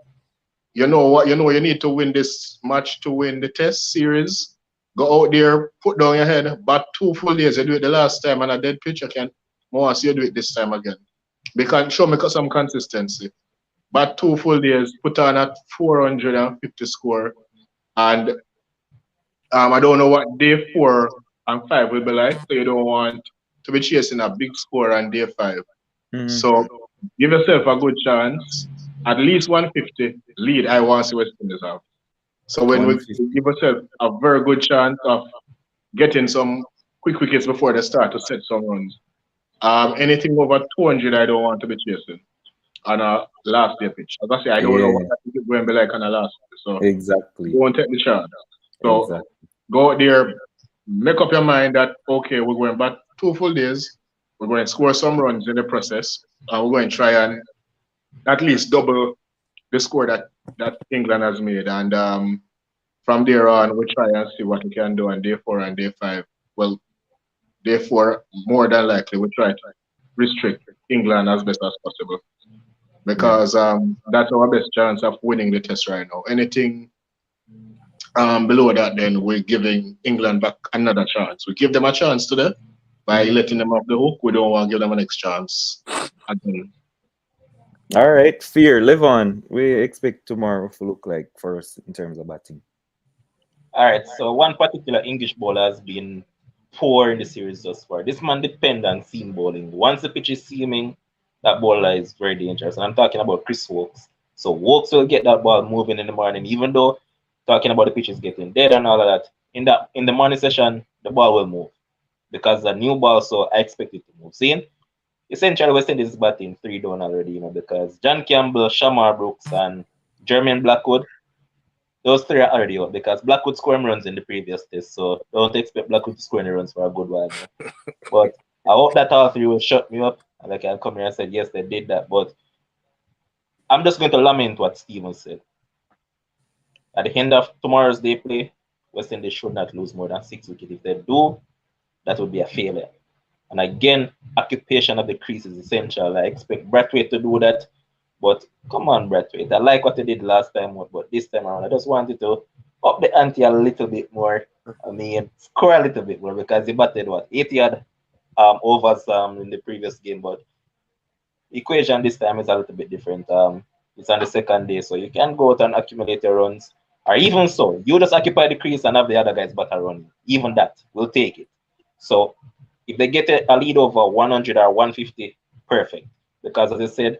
You know what? You know you need to win this match to win the Test series. Go out there, put down your head, but 2 full days. You do it the last time on a dead pitch. I can more see you do it this time again. Because show me some consistency. But 2 full days, put on at 450 score, and I don't know what day 4 and 5 will be like. So you don't want to be chasing a big score on day 5. So give yourself a good chance. At least 150 lead. I want to see West Indies have. So when we 150. give ourselves a very good chance of getting some quick wickets before they start to set some runs. Anything over 200, I don't want to be chasing on a last day pitch. As I say, I don't know what that is going to be like on a last day. So Exactly. don't take the chance. So Exactly. go out there, make up your mind that, okay, we're going back 2 full days. We're going to score some runs in the process. And we're going to try and at least double the score that England has made. And from there on, we try and see what we can do on day 4 and day 5. Well, day 4, more than likely, we try to restrict England as best as possible. Because that's our best chance of winning the test right now. Anything below that, then we're giving England back another chance. We give them a chance today by letting them off the hook. We don't want to give them a next chance again. All right, Fear, live on. We expect tomorrow to look like for us in terms of batting. All right, so one particular English bowler has been poor in the series thus far. This man depends on seam bowling. Once the pitch is seaming, that bowler is very dangerous. And I'm talking about Chris Wokes. So Wokes will get that ball moving in the morning, even though talking about the pitch is getting dead and all of that. In the morning session, the ball will move because the new ball, so I expect it to move. Seeing essentially West Indies is batting 3 down already, because John Campbell, Shamar Brooks, and Jermaine Blackwood, those 3 are already out because Blackwood scored runs in the previous test, so don't expect Blackwood to score any runs for a good while now. But I hope that all 3 will shut me up and I can come here and say, yes, they did that. But I'm just going to lament what Steven said. At the end of tomorrow's day play, West Indies should not lose more than 6 wickets. If they do, that would be a failure. And again, occupation of the crease is essential. I expect Brathwaite to do that. But come on, Brathwaite. I like what they did last time, but this time around, I just wanted to up the ante a little bit more. I mean, score a little bit more because he batted 80 odd overs in the previous game. But the equation this time is a little bit different. It's on the second day, so you can go out and accumulate your runs. Or even so, you just occupy the crease and have the other guys batter running. Even that, we'll take it. So if they get a lead over 100 or 150, perfect. Because as I said,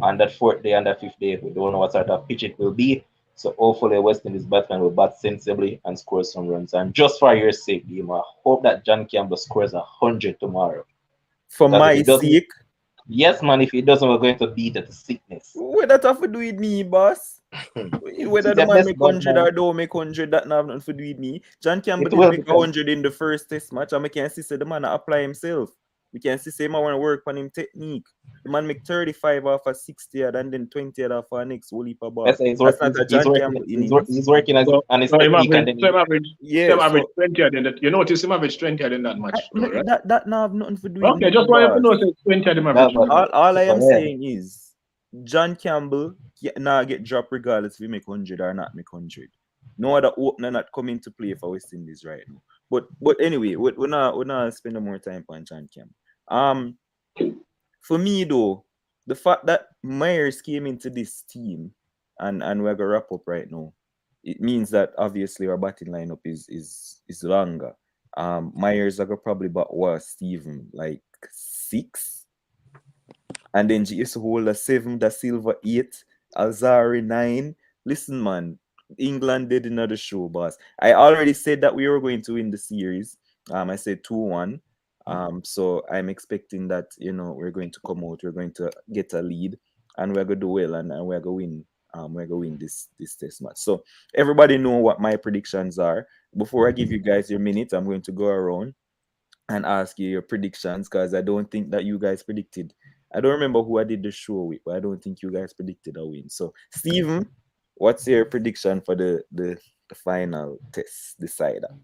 on that 4th day and that 5th day, we don't know what sort of pitch it will be. So hopefully West Indies batsman will bat sensibly and score some runs. And just for your sake, Dima, I hope that John Campbell scores 100 tomorrow. For Because if my he doesn't, sake, yes, man, if he doesn't, we're going to beat at the sickness. what that have to do with me, boss? Whether He's the the man best make bad 100 man. or don't make 100, that not have nothing to do with me. John Campbell It did will make because 100 in the first test match, and we can see say the man apply himself. We can see say him want to work on him technique. The man make 35 off a 60 yard and then 20 yard off a next whole heap of ball. let's say That's not a John Campbell innings. he's working as, So, on his so him technique and average, then so him average, so Yeah, him average so 20 in that. You notice him average 20 in that match, though, right? that not have nothing to do with Okay, me, just wanted to boss. know say 20 him that, average. but, All I am but yeah, saying is John Campbell now get dropped regardless if he make 100 or not make 100. No other opener not come into play for West Indies right now. But anyway, we're not spending more time on John Campbell. For me though, the fact that Myers came into this team and we're gonna wrap up right now, it means that obviously our batting lineup is longer. Myers are gonna probably bat what Steven like 6. And then she used to hold a 7, Da Silva 8, Alzari 9. Listen, man, England did another show, boss. I already said that we were going to win the series. I said 2-1. So I'm expecting that, we're going to come out, we're going to get a lead, and we're gonna do well, and we're gonna win. We're gonna win this test match. So everybody know what my predictions are. Before I give you guys your minute, I'm going to go around and ask you your predictions because I don't think that you guys predicted. I don't remember who I did the show with, but I don't think you guys predicted a win. So, Steven, what's your prediction for the final test decider?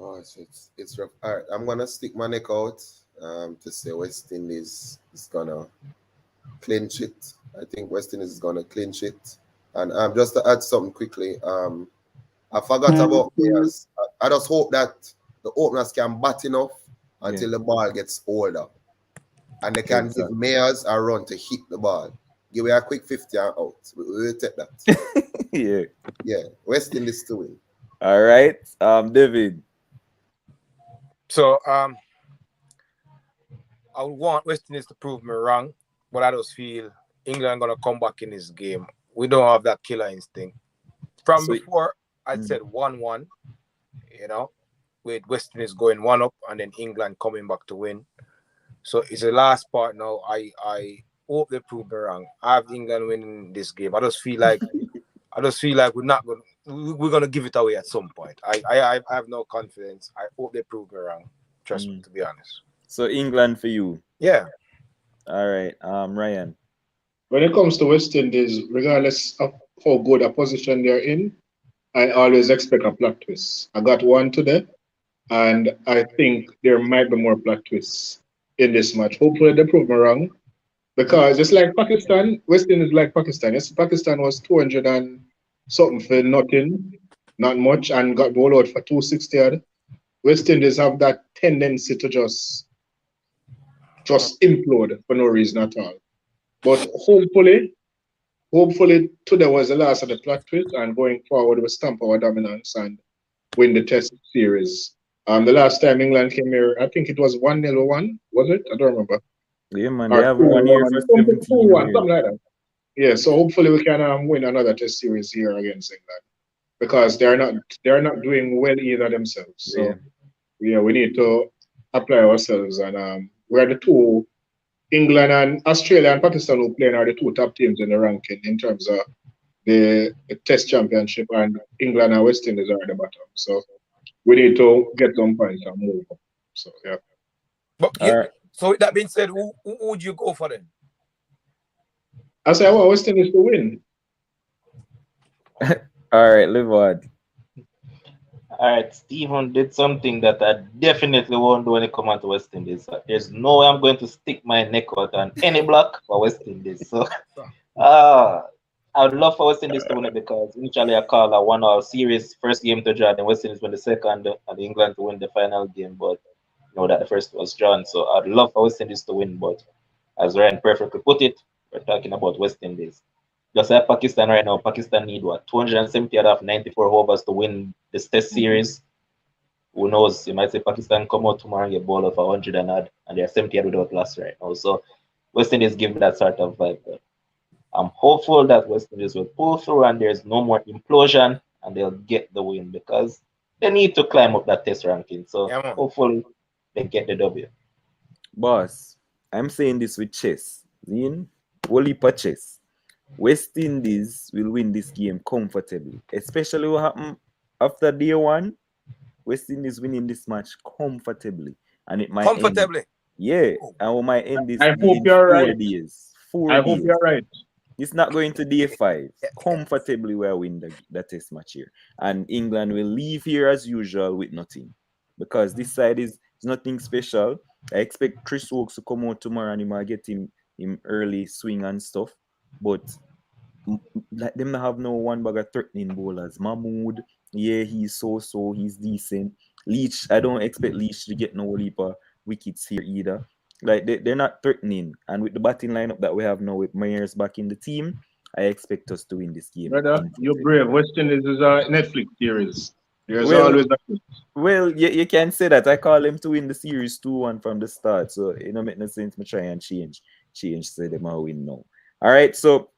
Oh, it's rough. All right, I'm gonna stick my neck out to say West Indies is gonna clinch it. I think West Indies is gonna clinch it. And just to add something quickly, I forgot about players. I just hope that the openers can bat enough until the ball gets older. And they can give Mayers a run to hit the ball. Give me a quick 50 and out. We'll take that. Yeah. Yeah. West Indies to win. All right. David. So I would want West Indies to prove me wrong, but I just feel England gonna come back in this game. We don't have that killer instinct. From before, I'd said 1-1, with West Indies going 1 up and then England coming back to win. So it's the last part now. I hope they prove me wrong. I have England winning this game. I just feel like we're gonna give it away at some point. I have no confidence. I hope they prove me wrong. Trust me, to be honest. So England for you. Yeah. All right. Ryan. When it comes to West Indies, regardless of how good a position they're in, I always expect a plot twist. I got one today, and I think there might be more plot twists in this match. Hopefully they prove me wrong. Because just like Pakistan, West Indies like Pakistan. Yes, Pakistan was 200 and something for nothing, not much, and got bowled out for 260. West Indies have that tendency to just implode for no reason at all. But hopefully today was the last of the plot twist, and going forward we'll stamp our dominance and win the test series. The last time England came here, I think it was 1-0-1, was it? I don't remember. Yeah, man, they have won here for 17 years. Something like that. Yeah, so hopefully we can win another test series here against England, because they're not doing well either themselves. So yeah, we need to apply ourselves, and we're the two, England and Australia and Pakistan, who playing are the two top teams in the ranking in terms of the Test Championship, and England and West Indies are at the bottom. So we need to get some points and move on. So yeah. But so with that being said, who would you go for then? I say I want West Indies to win. All right, live on. All right, Stephen did something that I definitely won't do when it comes out to West Indies. There's no way I'm going to stick my neck out on any block for West Indies. So I would love for West Indies to win it, because initially I call a 1-1 series, first game to draw, then West Indies win the second, and England to win the final game. But you know that the first was drawn. So I'd love for West Indies to win, but as Ryan perfectly put it, we're talking about West Indies. Just like Pakistan right now, Pakistan need 270 out of 94 overs to win this test series. Who knows? You might say Pakistan come out tomorrow and get ball of 100 and odd, and they're 70 without loss right now. So West Indies give me that sort of vibe. I'm hopeful that West Indies will pull through and there's no more implosion and they'll get the win because they need to climb up that test ranking. So Yeah, man. hopefully they get the W. Boss, I'm saying this with chess. Zin, only per chess. West Indies will win this game comfortably. Especially what happened after day one. West Indies winning this match comfortably. And it might end. Comfortably. Yeah, and we might end this I hope in you're 4 right. days. 4 I days. hope you're right. It's not going to day 5. Comfortably we'll win the test match here. And England will leave here as usual with nothing. Because this side is nothing special. I expect Chris Wokes to come out tomorrow and he might get him early swing and stuff. But like them not have no one bag of threatening bowlers. Mahmood, yeah, he's he's decent. Leach, I don't expect Leach to get no heap of wickets here either. Like they're not threatening. And with the batting lineup that we have now with Myers back in the team, I expect us to win this game. Brother, you're brave. West Indies is a Netflix series. There's Well, always a Well, you can say that. I call him to win the series 2-1 from the start. So it don't make no sense me try and change so them will win now. All right, so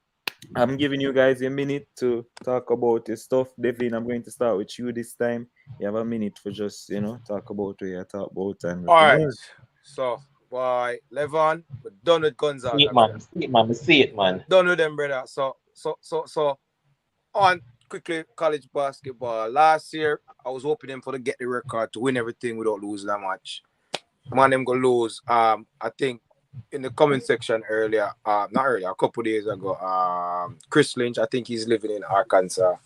I'm giving you guys a minute to talk about your stuff. Devin, I'm going to start with you this time. You have a minute for just, talk about what you talk about. And All right. So, boy, Levon, we're done with Gonzaga. See it, man. Done with them, brother. So, on quickly college basketball. Last year, I was hoping them for to get the record to win everything without losing that much. Man, them go lose. I think in the comment section earlier, not earlier, a couple days ago, Chris Lynch, I think he's living in Arkansas.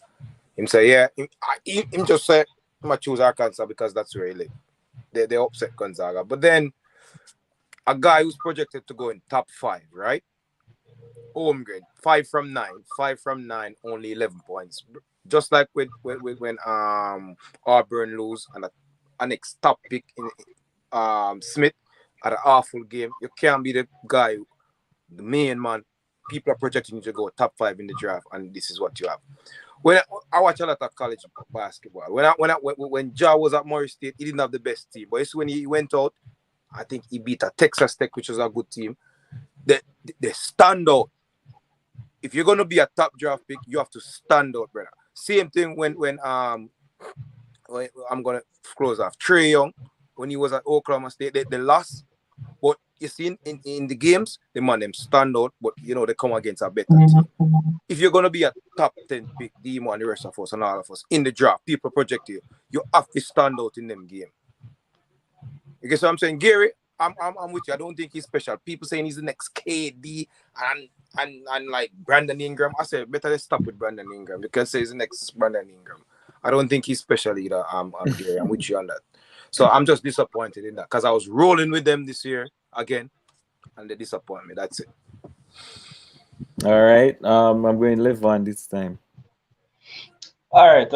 Him say, yeah, him just say, I'm going to choose Arkansas because that's where he live. They upset Gonzaga. But then, a guy who's projected to go in top 5, right? Home grade, 5 from 9, only 11 points. Just like when Auburn lose and a next top pick in Smith at an awful game. You can't be the guy, the main man. People are projecting you to go top 5 in the draft, and this is what you have. When I watch a lot of college basketball, when Ja was at Morris State, he didn't have the best team, but it's when he went out, I think he beat a Texas Tech, which was a good team. They stand out. If you're gonna be a top draft pick, you have to stand out, brother. Same thing when I'm gonna close off. Trae Young, when he was at Oklahoma State, they lost. But you see in the games, the man them stand out, but they come against a better team. If you're gonna be a top 10 pick, Demo and the rest of us and all of us in the draft, people project you have to stand out in them game. You get what I'm saying? Gary, I'm with you. I don't think he's special. People saying he's the next KD and like Brandon Ingram. I said better let's stop with Brandon Ingram because he's the next Brandon Ingram. I don't think he's special either. Gary, I'm with you on that. So I'm just disappointed in that because I was rolling with them this year again, and they disappoint me. That's it. All right. I'm going to live on this time. All right.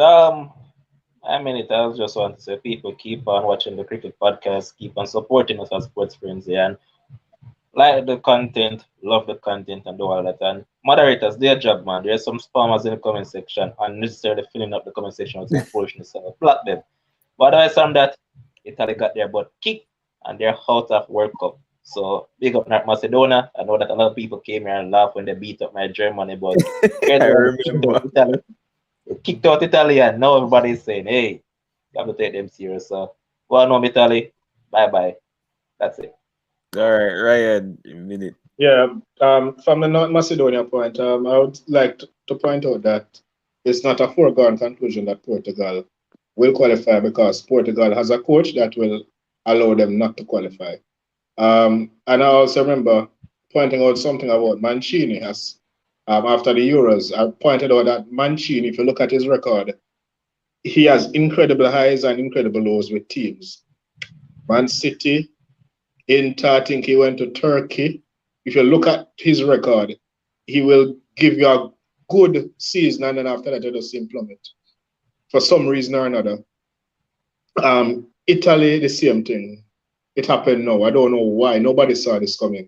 I just want to say people keep on watching the cricket podcast, keep on supporting us as Sports Frenzzyy, and like the content, love the content, and do all that. And moderators, their job, man. There's some spammers in the comment section, unnecessarily filling up the comment section with some foolishness. So block them. But otherwise from that, Italy got their butt kicked and they're out of World Cup. So big up North Macedonia. I know that a lot of people came here and laughed when they beat up my Germany, but I remember. They kicked out Italy, and now everybody's saying, hey, you have to take them serious. So go on home, Italy. Bye-bye. That's it. All right, Ryan, a minute. Yeah, from the North Macedonia point, I would like to point out that it's not a foregone conclusion that Portugal will qualify because Portugal has a coach that will allow them not to qualify. And I also remember pointing out something about Mancini as after the Euros. I pointed out that Mancini, if you look at his record, he has incredible highs and incredible lows with teams. Man City, Inter, I think he went to Turkey. If you look at his record, he will give you a good season and then after that you just see him plummet for some reason or another. Italy, the same thing. It happened now. I don't know why. Nobody saw this coming.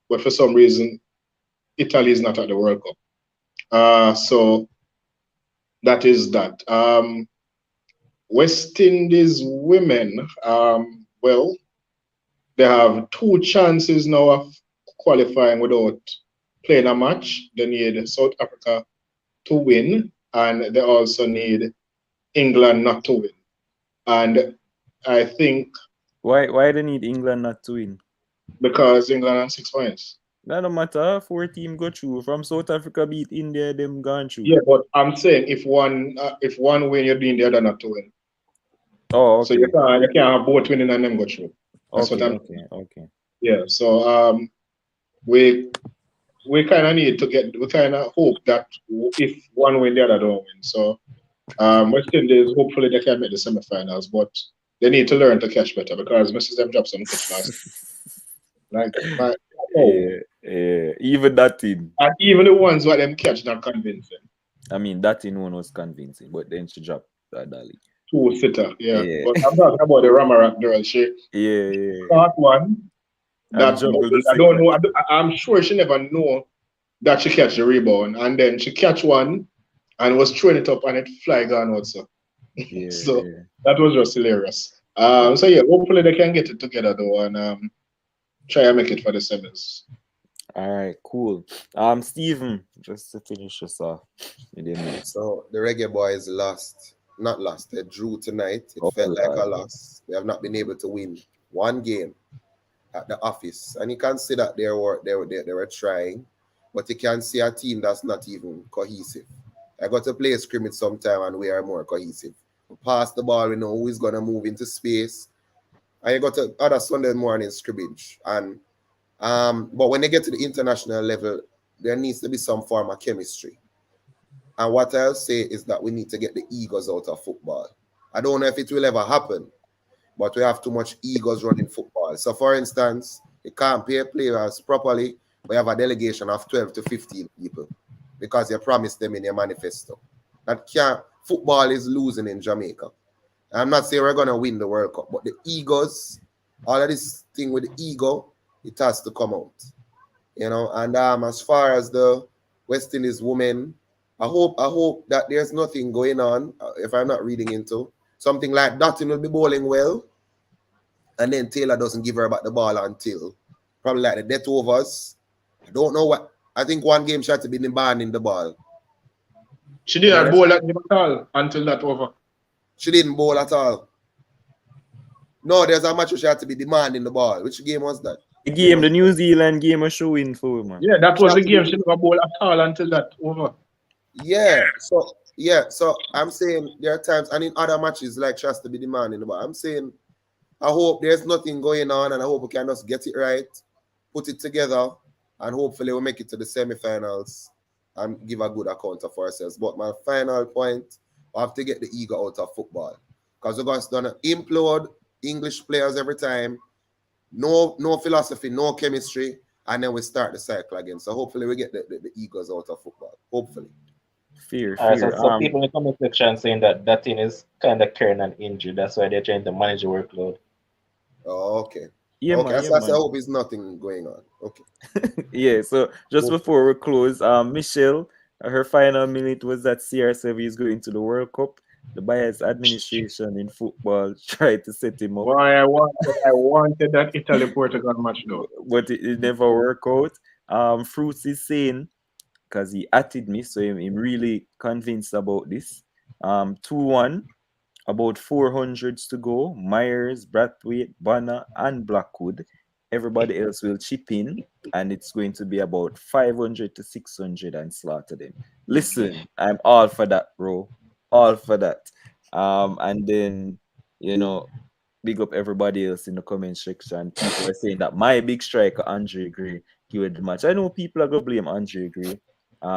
But for some reason, Italy is not at the World Cup. So that is that. West Indies women, well, they have 2 chances now of qualifying without playing a match. They need South Africa to win, and they also need England not to win. And I think Why they need England not to win? because England has 6 points. That don't matter. 4 teams go through. From South Africa beat India, them gone through. Yeah, but I'm saying if one win, you're doing the other not to win. Oh, So okay. you can't have both winning and them go through. That's what I'm. Okay. Yeah. So we kind of need to we kind of hope that if one win, the other don't win. So West Indies, hopefully they can make the semifinals, but they need to learn to catch better because Mrs. them dropped some catch last. Like, yeah. Even that thing. And even the ones what them catch not convincing. I mean, that thing one was convincing, but then she dropped that Dali. Two-sitter, yeah. But I'm talking about the Ramarat girl. She caught one. That I don't know. I'm sure she never know that she catch the rebound, and then she catch one and was throwing it up and it fly gone also. So that was just hilarious. So yeah, hopefully they can get it together though and try and make it for the semis. All right, cool. Stephen, just to finish us off. So the Reggae Boys not lost. They drew tonight. It felt like a loss. They have not been able to win one game at the office, and you can see that they were trying, but you can see a team that's not even cohesive. I got to play a scrimmage sometime, and we are more cohesive. We pass the ball, we know who is gonna move into space, and you got to other Sunday morning scrimmage. And but when they get to the international level, there needs to be some form of chemistry. And what I'll say is that we need to get the egos out of football. I don't know if it will ever happen, but we have too much egos running football. So, for instance, you can't pay players properly, but you have a delegation of 12 to 15 people because you promised them in your manifesto. Football is losing in Jamaica. I'm not saying we're going to win the World Cup, but the egos, all of this thing with the ego, it has to come out. And as far as the West Indies women, I hope that there's nothing going on, if I'm not reading into, something like Dottin will be bowling well, and then Taylor doesn't give her back the ball until probably like the death overs. I don't know what. I think one game she had to be demanding the ball. She didn't bowl at all until that over. She didn't bowl at all. No, there's a match where she had to be demanding the ball. Which game was that? The New Zealand game was showing for man. Yeah, that was the game. She never bowled at all until that over. Yeah. So I'm saying there are times, and in other matches, like she has to be demanding the ball. I'm saying I hope there's nothing going on, and I hope we can just get it right, put it together, and hopefully we'll make it to the semi-finals and give a good account of ourselves. But my final point, we have to get the ego out of football. Because we're going to implode English players every time. No philosophy, no chemistry, and then we start the cycle again. So hopefully we get the egos out of football. Hopefully. Fear. So people in the comment section saying that thing is kind of carrying an injury. That's why they're trying to manage the workload. Oh, okay. Yeah, okay, man, so I hope there's nothing going on. Okay. Yeah, so just before we close, Michelle, her final minute was that CR7 is going to the World Cup. The biased administration in football tried to set him up. Why I wanted that Italy-Portugal match though. But it never worked out. Fruits is saying, because he atted me, so I'm really convinced about this. 2-1. About 400s to go. Myers, Brathwaite, Banner, and Blackwood. Everybody else will chip in, and it's going to be about 500 to 600 and slaughter them. Listen, I'm all for that, bro. All for that. And then, big up everybody else in the comment section. People are saying that my big striker, Andre Gray, killed the match. I know people are going to blame Andre Gray,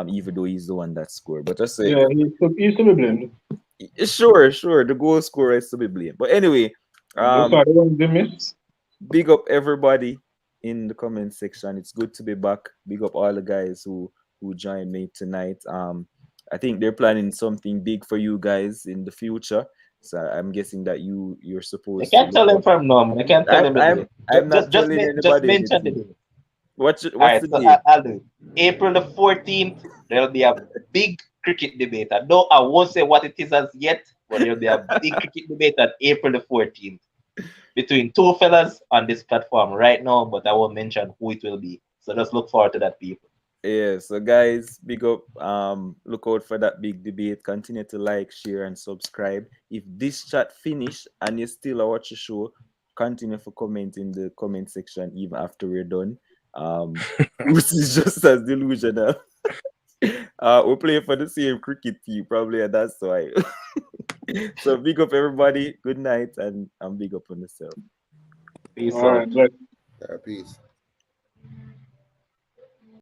even though he's the one that scored. But just say, yeah, he's to be blamed. Sure. The goal scorer is to be blamed. But anyway, big up everybody in the comment section. It's good to be back. Big up all the guys who joined me tonight. I think they're planning something big for you guys in the future. So I'm guessing that you're supposed to. I can't tell him from now. I can't tell him. I'm not telling anybody. Just mention the day. What's the date? I'll do it. April the 14th, there'll be a big cricket debate. I won't say what it is as yet, but there'll be a big cricket debate on April the 14th between two fellas on this platform right now, but I won't mention who it will be. So just look forward to that, people. Yeah, so guys, big up. Look out for that big debate. Continue to like, share, and subscribe. If this chat finish and you still watch the show, continue for comment in the comment section even after we're done. Which is just as delusional. We're playing for the same cricket team, probably, and that's why. So big up everybody. Good night, and big up on yourself. Peace All out. right, good. Peace.